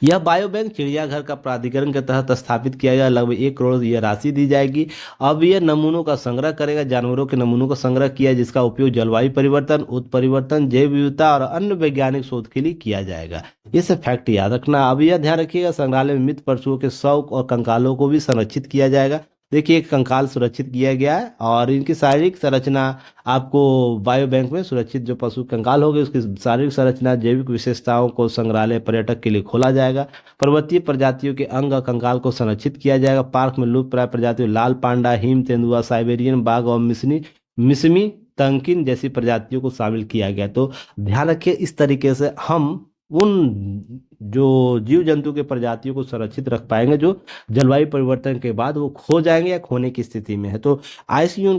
यह बायो बैंक चिड़ियाघर का प्राधिकरण के तहत स्थापित किया गया। लगभग 1 करोड़ यह राशि दी जाएगी। अब यह नमूनों का संग्रह करेगा, जानवरों के नमूनों का संग्रह किया जिसका उपयोग जलवायु परिवर्तन, उत्परिवर्तन, जैव विविधता और अन्य वैज्ञानिक शोध के लिए किया जाएगा। ये सब फैक्ट याद रखना। अब यह ध्यान रखिएगा, संग्रहालय में मृत पशुओं के शव और कंकालों को भी संरक्षित किया जाएगा। देखिए, एक कंकाल सुरक्षित किया गया है और इनकी शारीरिक संरचना आपको बायो बैंक में सुरक्षित जो पशु कंकाल होंगे उसकी शारीरिक संरचना, जैविक विशेषताओं को संग्रहालय पर्यटक के लिए खोला जाएगा। पर्वतीय प्रजातियों के अंग और कंकाल को संरक्षित किया जाएगा। पार्क में लुप्त प्राय प्रजातियों लाल पांडा, हिम तेंदुआ, साइबेरियन बाघ और मिसमी तंकिन जैसी प्रजातियों को शामिल किया गया। तो ध्यान रखिए, इस तरीके से हम उन जो जीव जंतु के प्रजातियों को संरक्षित रख पाएंगे जो जलवायु परिवर्तन के बाद वो खो जाएंगे या खोने की स्थिति में है। तो आईसीयूएन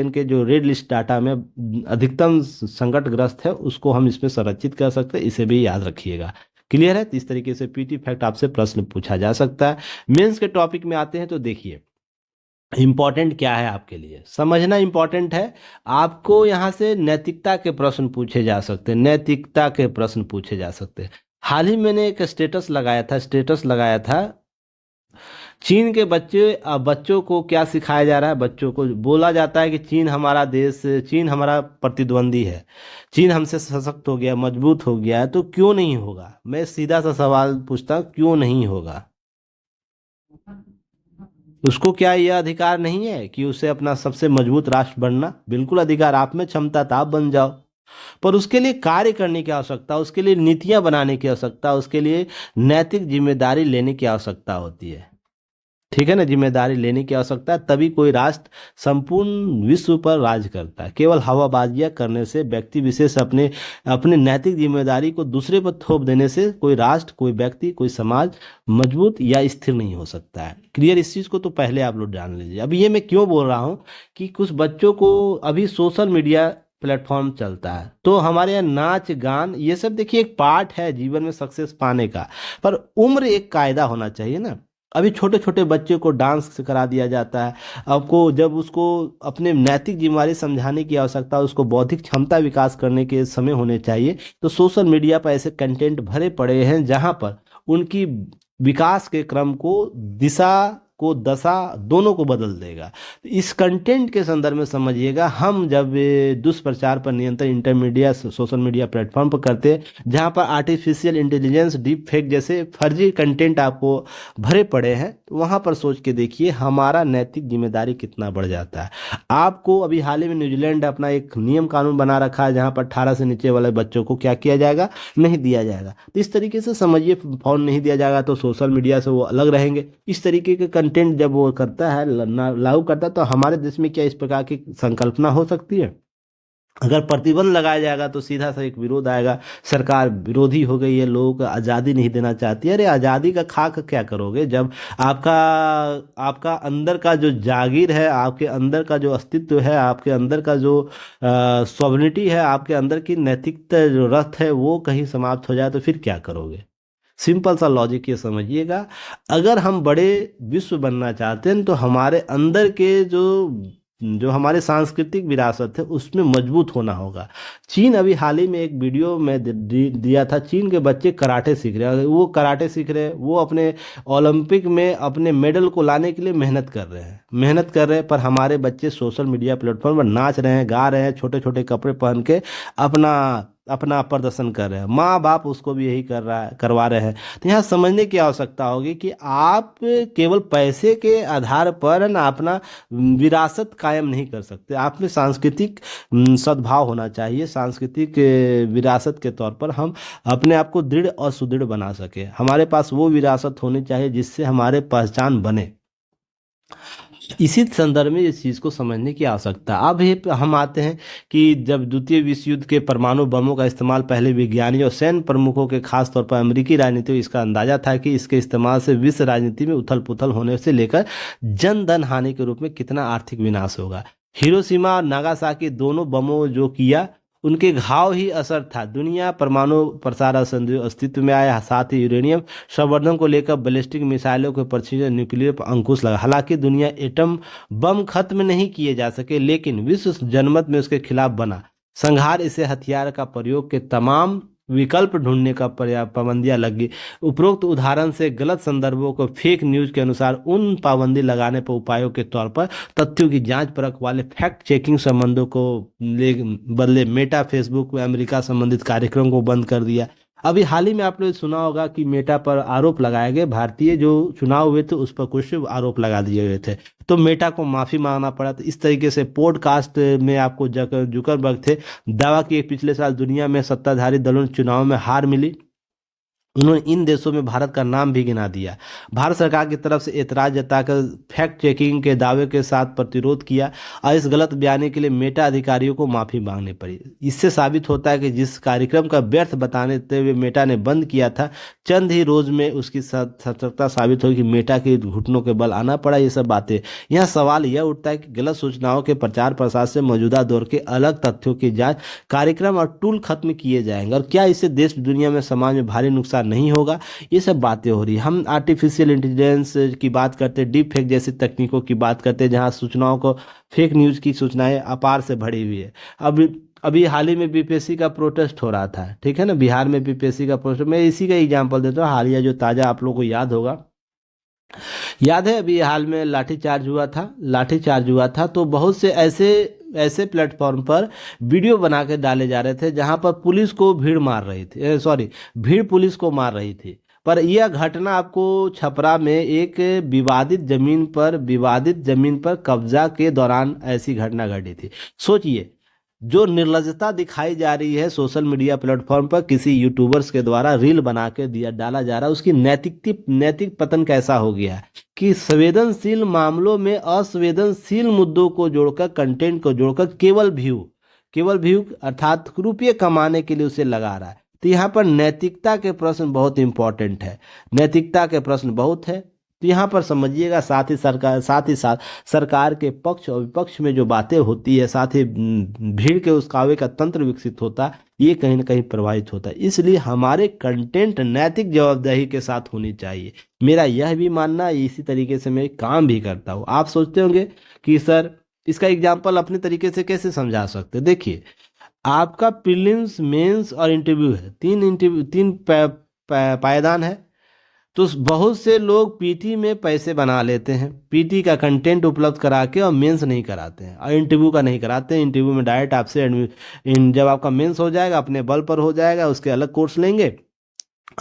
के जो रेड लिस्ट डाटा में अधिकतम संकटग्रस्त है उसको हम इसमें संरक्षित कर सकते हैं, इसे भी याद रखिएगा। क्लियर है? तो इस तरीके से पीटी फैक्ट आपसे प्रश्न पूछा जा सकता है। मेंस के टॉपिक में आते हैं तो देखिए, इंपॉर्टेंट क्या है आपके लिए समझना इंपॉर्टेंट है। आपको यहाँ से नैतिकता के प्रश्न पूछे जा सकते हैं, नैतिकता के प्रश्न पूछे जा सकते हैं। हाल ही मैंने एक स्टेटस लगाया था। चीन के बच्चों को क्या सिखाया जा रहा है? बच्चों को बोला जाता है कि चीन हमारा देश, चीन हमारा प्रतिद्वंदी है, चीन हमसे सशक्त हो गया, मजबूत हो गया है। तो क्यों नहीं होगा? मैं सीधा सा सवाल पूछता हूँ, क्यों नहीं होगा? उसको क्या यह अधिकार नहीं है कि उसे अपना सबसे मजबूत राष्ट्र बनना? बिल्कुल अधिकार, आप में क्षमता था, आप बन जाओ। पर उसके लिए कार्य करने की आवश्यकता, उसके लिए नीतियां बनाने की आवश्यकता, उसके लिए नैतिक जिम्मेदारी लेने की आवश्यकता होती है। ठीक है ना? जिम्मेदारी लेने की आवश्यकता है, तभी कोई राष्ट्र संपूर्ण विश्व पर राज करता है। केवल हवाबाजियां करने से, व्यक्ति विशेष अपने अपने नैतिक जिम्मेदारी को दूसरे पर थोप देने से कोई राष्ट्र, कोई व्यक्ति, कोई समाज मजबूत या स्थिर नहीं हो सकता है। क्लियर? इस चीज़ को तो पहले आप लोग जान लीजिए। अभी ये मैं क्यों बोल रहा हूँ कि कुछ बच्चों को अभी सोशल मीडिया प्लेटफॉर्म चलता है तो हमारे यहाँ नाच गान ये सब देखिए एक पार्ट है जीवन में सक्सेस पाने का, पर उम्र एक कायदा होना चाहिए ना। अभी छोटे छोटे बच्चे को डांस करा दिया जाता है। आपको जब उसको अपने नैतिक जिम्मेदारी समझाने की आवश्यकता, उसको बौद्धिक क्षमता विकास करने के समय होने चाहिए, तो सोशल मीडिया पर ऐसे कंटेंट भरे पड़े हैं जहां पर उनकी विकास के क्रम को, दिशा को, दशा दोनों को बदल देगा। इस कंटेंट के संदर्भ में समझिएगा, हम जब ये दुष्प्रचार पर नियंत्रण इंटरमीडिया सोशल मीडिया प्लेटफॉर्म पर करते हैं जहां पर आर्टिफिशियल इंटेलिजेंस, डीप फेक जैसे फर्जी कंटेंट आपको भरे पड़े हैं, तो वहां पर सोच के देखिए हमारा नैतिक जिम्मेदारी कितना बढ़ जाता है। आपको अभी हाल ही में न्यूजीलैंड अपना एक नियम कानून बना रखा है जहां पर 18 से नीचे वाले बच्चों को क्या किया जाएगा? नहीं दिया जाएगा। तो इस तरीके से समझिए, फोन नहीं दिया जाएगा तो सोशल मीडिया से वो अलग रहेंगे। इस तरीके के कंटेंट जब वो करता है, लागू करता है, तो हमारे देश में क्या इस प्रकार की संकल्पना हो सकती है? अगर प्रतिबंध लगाया जाएगा तो सीधा सा एक विरोध आएगा, सरकार विरोधी हो गई है, लोगों को आज़ादी नहीं देना चाहती है। अरे आज़ादी का खाक क्या करोगे जब आपका आपका अंदर का जो जागीर है, आपके अंदर का जो अस्तित्व है, आपके अंदर का जो सॉवरिटी है, आपके अंदर की नैतिकता जो रथ है वो कहीं समाप्त हो जाए तो फिर क्या करोगे? सिंपल सा लॉजिक ये समझिएगा। अगर हम बड़े विश्व बनना चाहते हैं तो हमारे अंदर के जो जो हमारे सांस्कृतिक विरासत है उसमें मजबूत होना होगा। चीन अभी हाल ही में एक वीडियो में दिया था, चीन के बच्चे कराटे सीख रहे हैं, वो कराटे सीख रहे हैं, वो अपने ओलंपिक में अपने मेडल को लाने के लिए मेहनत कर रहे हैं, पर हमारे बच्चे सोशल मीडिया प्लेटफॉर्म पर नाच रहे हैं, गा रहे हैं, छोटे छोटे कपड़े पहन के अपना अपना प्रदर्शन कर रहे हैं, माँ बाप उसको भी यही करवा रहे हैं। तो यहाँ समझने की आवश्यकता होगी कि आप केवल पैसे के आधार पर ना अपना विरासत कायम नहीं कर सकते। आप में सांस्कृतिक सद्भाव होना चाहिए। सांस्कृतिक विरासत के तौर पर हम अपने आप को दृढ़ और सुदृढ़ बना सके। हमारे पास वो विरासत होनी चाहिए जिससे हमारे पहचान बने। इसी संदर्भ में इस चीज़ को समझने की आवश्यकता। अब ये हम आते हैं कि जब द्वितीय विश्व युद्ध के परमाणु बमों का इस्तेमाल पहले विज्ञानी और सैन्य प्रमुखों के खास तौर पर अमेरिकी राजनीति में इसका अंदाजा था कि इसके इस्तेमाल से विश्व राजनीति में उथल पुथल होने से लेकर जन धन हानि के रूप में कितना आर्थिक विनाश होगा। हिरोशिमा और नागासाकी दोनों बमों जो किया, उनके घाव ही असर था। दुनिया परमाणु प्रसार अस्तित्व में आया, साथ ही यूरेनियम संवर्धन को लेकर बैलिस्टिक मिसाइलों के परीक्षण, न्यूक्लियर पर अंकुश लगा। हालांकि दुनिया एटम बम खत्म नहीं किए जा सके, लेकिन विश्व जनमत में उसके खिलाफ बना संघार। इसे हथियार का प्रयोग के तमाम विकल्प ढूंढने का पाबंदियां लगी। उपरोक्त उदाहरण से गलत संदर्भों को फेक न्यूज के अनुसार उन पाबंदी लगाने पर उपायों के तौर पर तथ्यों की जांच परख वाले फैक्ट चेकिंग संबंधों को बदले मेटा फेसबुक में अमेरिका संबंधित कार्यक्रम को बंद कर दिया। अभी हाल ही में आप लोग सुना होगा कि मेटा पर आरोप लगाए गए, भारतीय जो चुनाव हुए थे उस पर कुछ आरोप लगा दिए गए थे, तो मेटा को माफी मांगना पड़ा। तो इस तरीके से पॉडकास्ट में आपको जुकरबर्ग थे, दावा किए पिछले साल दुनिया में सत्ताधारी दलों ने चुनाव में हार मिली। उन्होंने इन देशों में भारत का नाम भी गिना दिया। भारत सरकार की तरफ से एतराज जताकर फैक्ट चेकिंग के दावे के साथ प्रतिरोध किया और इस गलत बयानी के लिए मेटा अधिकारियों को माफी मांगनी पड़ी। इससे साबित होता है कि जिस कार्यक्रम का व्यर्थ बताते हुए मेटा ने बंद किया था, चंद ही रोज में उसकी सतर्कता साबित हुई कि मेटा के घुटनों के बल आना पड़ा। ये सब बातें, यहाँ सवाल यह उठता है कि गलत सूचनाओं के प्रचार प्रसार से मौजूदा दौर के अलग तथ्यों की जांच, कार्यक्रम और टूल खत्म किए जाएंगे, और क्या इससे देश दुनिया में समाज में भारी नुकसान नहीं होगा। ये सब बातें हो रही। हम आर्टिफिशियल इंटेलिजेंस की बात करते, डीप फेक जैसी तकनीकों की बात करते, जहां सूचनाओं को, फेक न्यूज की सूचनाएं अपार से भरी हुई है। अब अभी हाल ही में बीपीएससी का प्रोटेस्ट हो रहा था, ठीक है ना, बिहार में बीपीएससी का प्रोटेस्ट। मैं इसी का एग्जांपल देता हूँ, हालिया जो ताज़ा आप लोगों को याद होगा, याद है अभी हाल में लाठीचार्ज हुआ था, तो बहुत से ऐसे ऐसे प्लेटफॉर्म पर वीडियो बना के डाले जा रहे थे जहां पर पुलिस को भीड़ पुलिस को मार रही थी। पर यह घटना आपको छपरा में एक विवादित जमीन पर कब्जा के दौरान ऐसी घटना घटी थी। सोचिए, जो निर्लजता दिखाई जा रही है सोशल मीडिया प्लेटफॉर्म पर, किसी यूट्यूबर्स के द्वारा रील बना के डाला जा रहा है, उसकी नैतिक पतन कैसा हो गया है कि संवेदनशील मामलों में असंवेदनशील मुद्दों को जोड़कर, कंटेंट को जोड़कर केवल व्यू अर्थात रुपये कमाने के लिए उसे लगा रहा है। तो यहाँ पर नैतिकता के प्रश्न बहुत इंपॉर्टेंट है, नैतिकता के प्रश्न बहुत है। तो यहाँ पर समझिएगा, साथ ही साथ सरकार के पक्ष और विपक्ष में जो बातें होती है, साथ ही भीड़ के उस्कावे का तंत्र विकसित होता, ये कहीं ना कहीं प्रभावित होता है। इसलिए हमारे कंटेंट नैतिक जवाबदेही के साथ होनी चाहिए। मेरा यह भी मानना है, इसी तरीके से मैं काम भी करता हूँ। आप सोचते होंगे कि सर इसका एग्जाम्पल अपने तरीके से कैसे समझा सकते। देखिए, आपका प्रीलिम्स, मेंस और इंटरव्यू है, तीन पायदान है। तो बहुत से लोग पीटी में पैसे बना लेते हैं, पीटी का कंटेंट उपलब्ध करा के, और मेंस नहीं कराते हैं और इंटरव्यू का नहीं कराते हैं। इंटरव्यू में डायरेक्ट आपसे जब आपका मेंस हो जाएगा, अपने बल पर हो जाएगा, उसके अलग कोर्स लेंगे,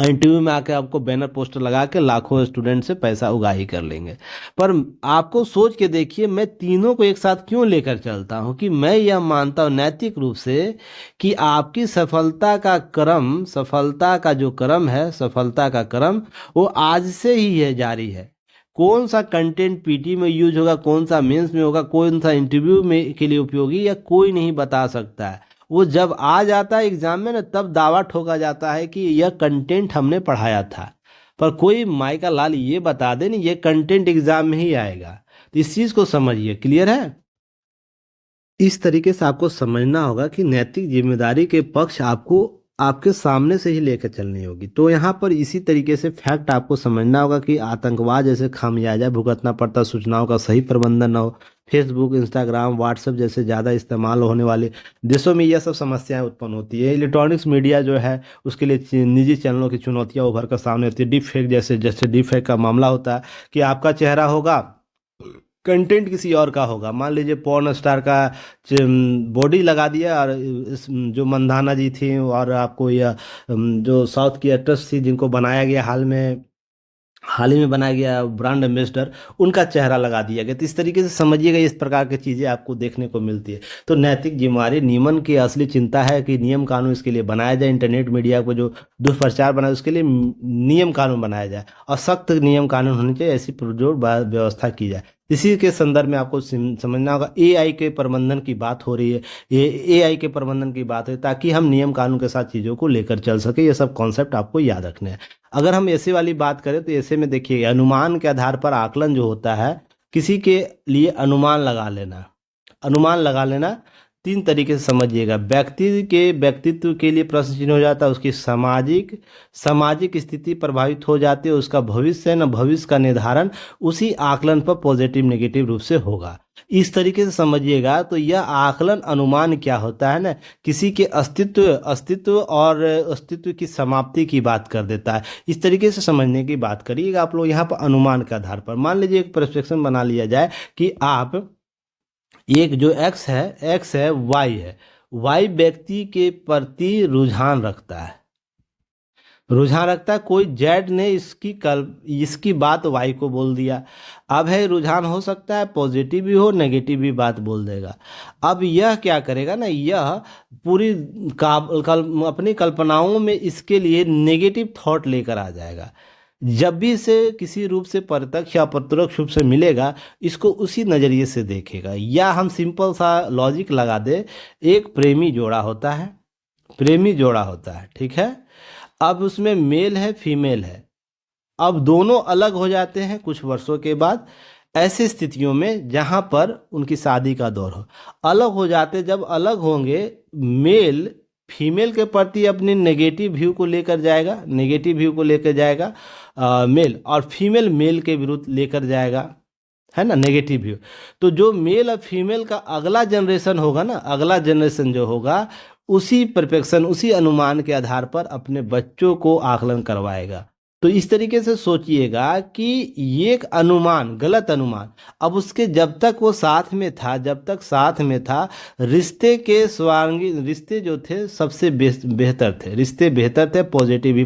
इंटरव्यू में आके आपको बैनर पोस्टर लगा के लाखों स्टूडेंट से पैसा उगाही कर लेंगे। पर आपको सोच के देखिए, मैं तीनों को एक साथ क्यों लेकर चलता हूं कि मैं यह मानता हूं नैतिक रूप से कि आपकी सफलता का क्रम वो आज से ही है, जारी है। कौन सा कंटेंट पीटी में यूज होगा, कौन सा मेंस में होगा, कौन सा इंटरव्यू में के लिए उपयोगी, या कोई नहीं बता सकता है। वो जब आ जाता है एग्जाम में ना, तब दावा ठोका जाता है कि यह कंटेंट हमने पढ़ाया था। पर कोई माई का लाल ये बता दे नहीं, ये कंटेंट एग्जाम में ही आएगा। तो इस चीज को समझिए, क्लियर है। इस तरीके से आपको समझना होगा कि नैतिक जिम्मेदारी के पक्ष आपको आपके सामने से ही लेकर चलनी होगी। तो यहाँ पर इसी तरीके से फैक्ट आपको समझना होगा कि आतंकवाद जैसे खामियाजा भुगतना पड़ता, सूचनाओं का सही प्रबंधन न हो, फेसबुक, इंस्टाग्राम, व्हाट्सएप जैसे ज़्यादा इस्तेमाल होने वाले देशों में यह सब समस्याएं उत्पन्न होती है। इलेक्ट्रॉनिक्स मीडिया जो है उसके लिए निजी चैनलों की चुनौतियां उभर कर सामने होती है। डीप फेक जैसे डीप फेक का मामला होता है कि आपका चेहरा होगा, कंटेंट किसी और का होगा। मान लीजिए पॉर्न स्टार का बॉडी लगा दिया, और जो मंदाना जी थी, और आपको यह जो साउथ की एक्ट्रेस थी जिनको बनाया गया हाल ही में बनाया गया ब्रांड एम्बेसडर, उनका चेहरा लगा दिया गया। तो इस तरीके से समझिएगा, इस प्रकार की चीज़ें आपको देखने को मिलती है। तो नैतिक जिम्मेदारी नियमन की असली चिंता है कि नियम कानून इसके लिए बनाया जाए। इंटरनेट मीडिया को जो दुष्प्रचार बनाए उसके लिए नियम कानून बनाया जाए, और सख्त नियम कानून होने चाहिए, ऐसी पुरजोर व्यवस्था की जाए। इसी के संदर्भ में आपको समझना होगा, एआई के प्रबंधन की बात हो रही है। ये एआई के प्रबंधन की बात है, ताकि हम नियम कानून के साथ चीज़ों को लेकर चल सके। ये सब कॉन्सेप्ट आपको याद रखने हैं। अगर हम ऐसे वाली बात करें तो ऐसे में देखिए, अनुमान के आधार पर आकलन जो होता है, किसी के लिए अनुमान लगा लेना 3 तरीके से समझिएगा। व्यक्ति के व्यक्तित्व के लिए प्रश्न चिन्ह हो जाता है, उसकी सामाजिक स्थिति प्रभावित हो जाती है, उसका भविष्य न भविष्य का निर्धारण उसी आकलन पर पॉजिटिव नेगेटिव रूप से होगा। इस तरीके से समझिएगा। तो यह आकलन अनुमान क्या होता है ना, किसी के अस्तित्व और अस्तित्व की समाप्ति की बात कर देता है। इस तरीके से समझने की बात करिएगा आप लोग यहाँ पर अनुमान के आधार पर। मान लीजिए एक प्रिस्क्रिप्शन बना लिया जाए कि आप एक जो एक्स है वाई व्यक्ति के प्रति रुझान रखता है। कोई जेड ने इसकी बात वाई को बोल दिया। अब है रुझान, हो सकता है पॉजिटिव भी हो, नेगेटिव भी बात बोल देगा। अब यह क्या करेगा ना, यह पूरी अपनी कल्पनाओं में इसके लिए नेगेटिव थॉट लेकर आ जाएगा। जब भी इसे किसी रूप से प्रत्यक्ष या अप्रत्यक्ष रूप से मिलेगा, इसको उसी नज़रिए से देखेगा। या हम सिंपल सा लॉजिक लगा दे, एक प्रेमी जोड़ा होता है, ठीक है। अब उसमें मेल है, फीमेल है। अब दोनों अलग हो जाते हैं कुछ वर्षों के बाद। ऐसी स्थितियों में जहां पर उनकी शादी का दौर हो, अलग हो जाते। जब अलग होंगे, मेल फीमेल के प्रति अपनी नेगेटिव व्यू को लेकर जाएगा, मेल, और फीमेल मेल के विरुद्ध लेकर जाएगा, है ना, नेगेटिव व्यू। तो जो मेल और फीमेल का अगला जनरेशन जो होगा, उसी परफेक्शन, उसी अनुमान के आधार पर अपने बच्चों को आकलन करवाएगा। तो इस तरीके से सोचिएगा कि ये एक अनुमान, गलत अनुमान। अब उसके जब तक साथ में था, रिश्ते जो थे सबसे बेहतर थे। पॉजिटिव ही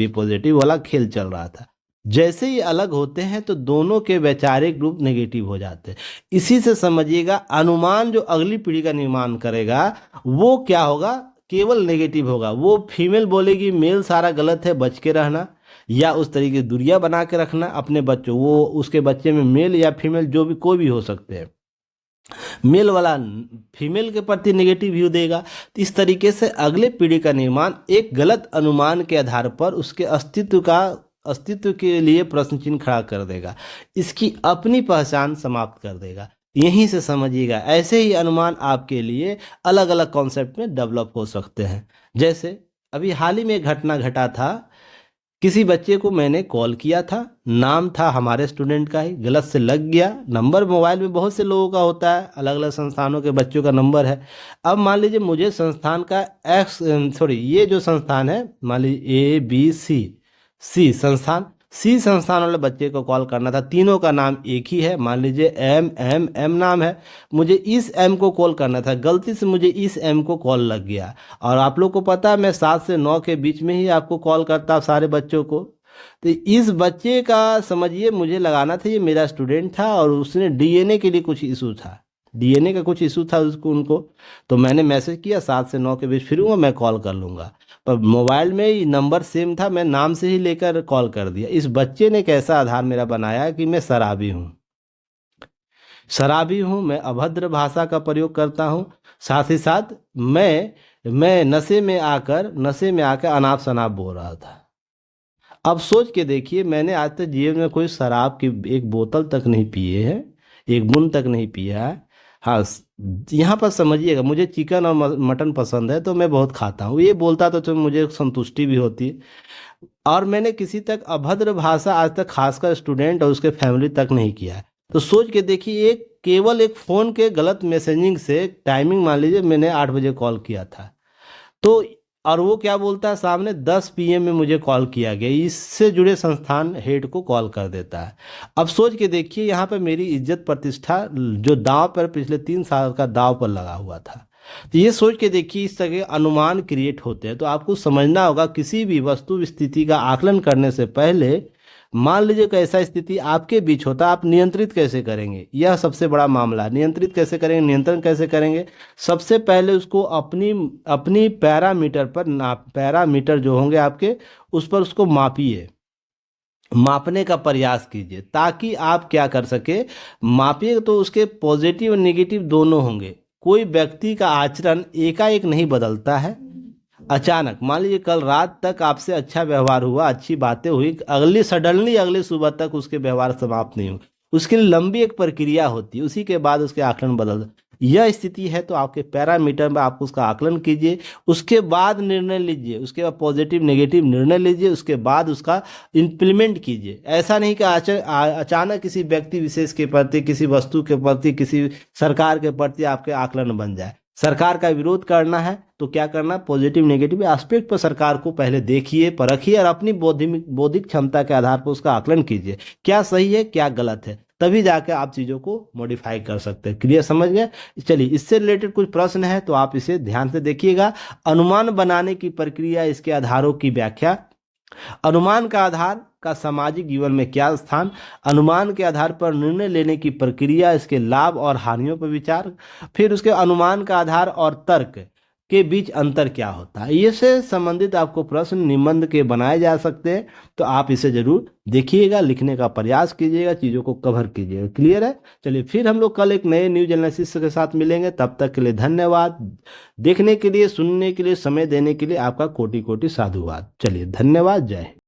पॉजिटिव वाला खेल चल रहा था। जैसे ही अलग होते हैं तो दोनों के वैचारिक रूप नेगेटिव हो जाते हैं। इसी से समझिएगा, अनुमान जो अगली पीढ़ी का निर्माण करेगा वो क्या होगा, केवल नेगेटिव होगा। वो फीमेल बोलेगी मेल सारा गलत है, बच के रहना, या उस तरीके दूरियां बना के रखना अपने बच्चों। वो उसके बच्चे में मेल या फीमेल जो भी कोई भी हो सकते हैं, मेल वाला फीमेल के प्रति नेगेटिव व्यू देगा। तो इस तरीके से अगले पीढ़ी का निर्माण एक गलत अनुमान के आधार पर उसके अस्तित्व के लिए प्रश्न चिन्ह खड़ा कर देगा, इसकी अपनी पहचान समाप्त कर देगा। यहीं से समझिएगा, ऐसे ही अनुमान आपके लिए अलग अलग कॉन्सेप्ट में डेवलप हो सकते हैं। जैसे अभी हाल ही में एक घटना घटा था, किसी बच्चे को मैंने कॉल किया था, नाम था हमारे स्टूडेंट का ही, गलत से लग गया नंबर। मोबाइल में बहुत से लोगों का होता है, अलग अलग संस्थानों के बच्चों का नंबर है। अब मान लीजिए मुझे संस्थान का ये जो संस्थान है, मान लीजिए सी संस्थान वाले बच्चे को कॉल करना था। तीनों का नाम एक ही है, मान लीजिए एम नाम है। मुझे इस एम को कॉल करना था, गलती से मुझे इस एम को कॉल लग गया। और आप लोग को पता है मैं 7 से 9 के बीच में ही आपको कॉल करता हूँ सारे बच्चों को। तो इस बच्चे का समझिए मुझे लगाना था ये मेरा स्टूडेंट था, और उसने डीएनए के लिए कुछ इशू था उनको। तो मैंने मैसेज किया 7 से 9 के बीच फ्री हूँ, मैं कॉल कर लूँगा। पर मोबाइल में ही नंबर सेम था, मैं नाम से ही लेकर कॉल कर दिया। इस बच्चे ने कैसा आधार मेरा बनाया कि मैं शराबी हूँ, मैं अभद्र भाषा का प्रयोग करता हूँ, साथ ही साथ मैं नशे में आकर अनाप शनाप बोल रहा था। अब सोच के देखिए, मैंने आज तक जीवन में कोई शराब की एक बोतल तक नहीं पिए है, एक बूंद तक नहीं पिया है। हाँ, यहाँ पर समझिएगा, मुझे चिकन और मटन पसंद है तो मैं बहुत खाता हूँ, ये बोलता तो मुझे संतुष्टि भी होती है। और मैंने किसी तक अभद्र भाषा आज तक, खासकर स्टूडेंट और उसके फैमिली तक नहीं किया है। तो सोच के देखिए, केवल एक फ़ोन के गलत मैसेजिंग से, टाइमिंग मान लीजिए मैंने 8 बजे कॉल किया था, तो और वो क्या बोलता है सामने, 10 PM में मुझे कॉल किया गया, इससे जुड़े संस्थान हेड को कॉल कर देता है। अब सोच के देखिए, यहाँ पे मेरी इज्जत प्रतिष्ठा जो दांव पर पिछले 3 साल का दांव पर लगा हुआ था। तो ये सोच के देखिए, इस तरह के अनुमान क्रिएट होते हैं। तो आपको समझना होगा, किसी भी वस्तु स्थिति का आकलन करने से पहले, मान लीजिए कि ऐसा स्थिति आपके बीच होता, आप नियंत्रित कैसे करेंगे, यह सबसे बड़ा मामला है। नियंत्रित कैसे करेंगे, नियंत्रण कैसे करेंगे? सबसे पहले उसको अपनी अपनी पैरामीटर पर नाप, पैरामीटर जो होंगे आपके, उस पर उसको मापिए, मापने का प्रयास कीजिए, ताकि आप क्या कर सके, मापिए तो उसके पॉजिटिव और नेगेटिव दोनों होंगे। कोई व्यक्ति का आचरण एकाएक नहीं बदलता है। अचानक मान लीजिए कल रात तक आपसे अच्छा व्यवहार हुआ, अच्छी बातें हुई, सडनली अगली सुबह तक उसके व्यवहार समाप्त नहीं हो, उसके लिए लंबी एक प्रक्रिया होती है, उसी के बाद उसके आकलन बदल। यह स्थिति है तो आपके पैरामीटर में आप उसका आकलन कीजिए, उसके बाद निर्णय लीजिए, उसके बाद पॉजिटिव नेगेटिव निर्णय लीजिए, उसके बाद उसका इम्प्लीमेंट कीजिए। ऐसा नहीं कि अचानक किसी व्यक्ति विशेष के प्रति, किसी वस्तु के प्रति, किसी सरकार के प्रति आपके आकलन बन जाए। सरकार का विरोध करना है तो क्या करना, पॉजिटिव नेगेटिव एस्पेक्ट पर सरकार को पहले देखिए, परखिए, और अपनी बौद्धिक क्षमता के आधार पर उसका आकलन कीजिए, क्या सही है क्या गलत है, तभी जाकर आप चीज़ों को मॉडिफाई कर सकते हैं। क्लियर, समझ गए? चलिए, इससे रिलेटेड कुछ प्रश्न है तो आप इसे ध्यान से देखिएगा। अनुमान बनाने की प्रक्रिया, इसके आधारों की व्याख्या, अनुमान का आधार का सामाजिक जीवन में क्या स्थान, अनुमान के आधार पर निर्णय लेने की प्रक्रिया, इसके लाभ और हानियों पर विचार, फिर उसके अनुमान का आधार और तर्क के बीच अंतर क्या होता है। ये से संबंधित आपको प्रश्न निबंध के बनाए जा सकते हैं, तो आप इसे जरूर देखिएगा, लिखने का प्रयास कीजिएगा, चीज़ों को कवर कीजिएगा। क्लियर है? चलिए, फिर हम लोग कल एक नए न्यूज एनालिसिस के साथ मिलेंगे। तब तक के लिए धन्यवाद। देखने के लिए, सुनने के लिए, समय देने के लिए आपका कोटि कोटि साधुवाद। चलिए, धन्यवाद। जय हिंद।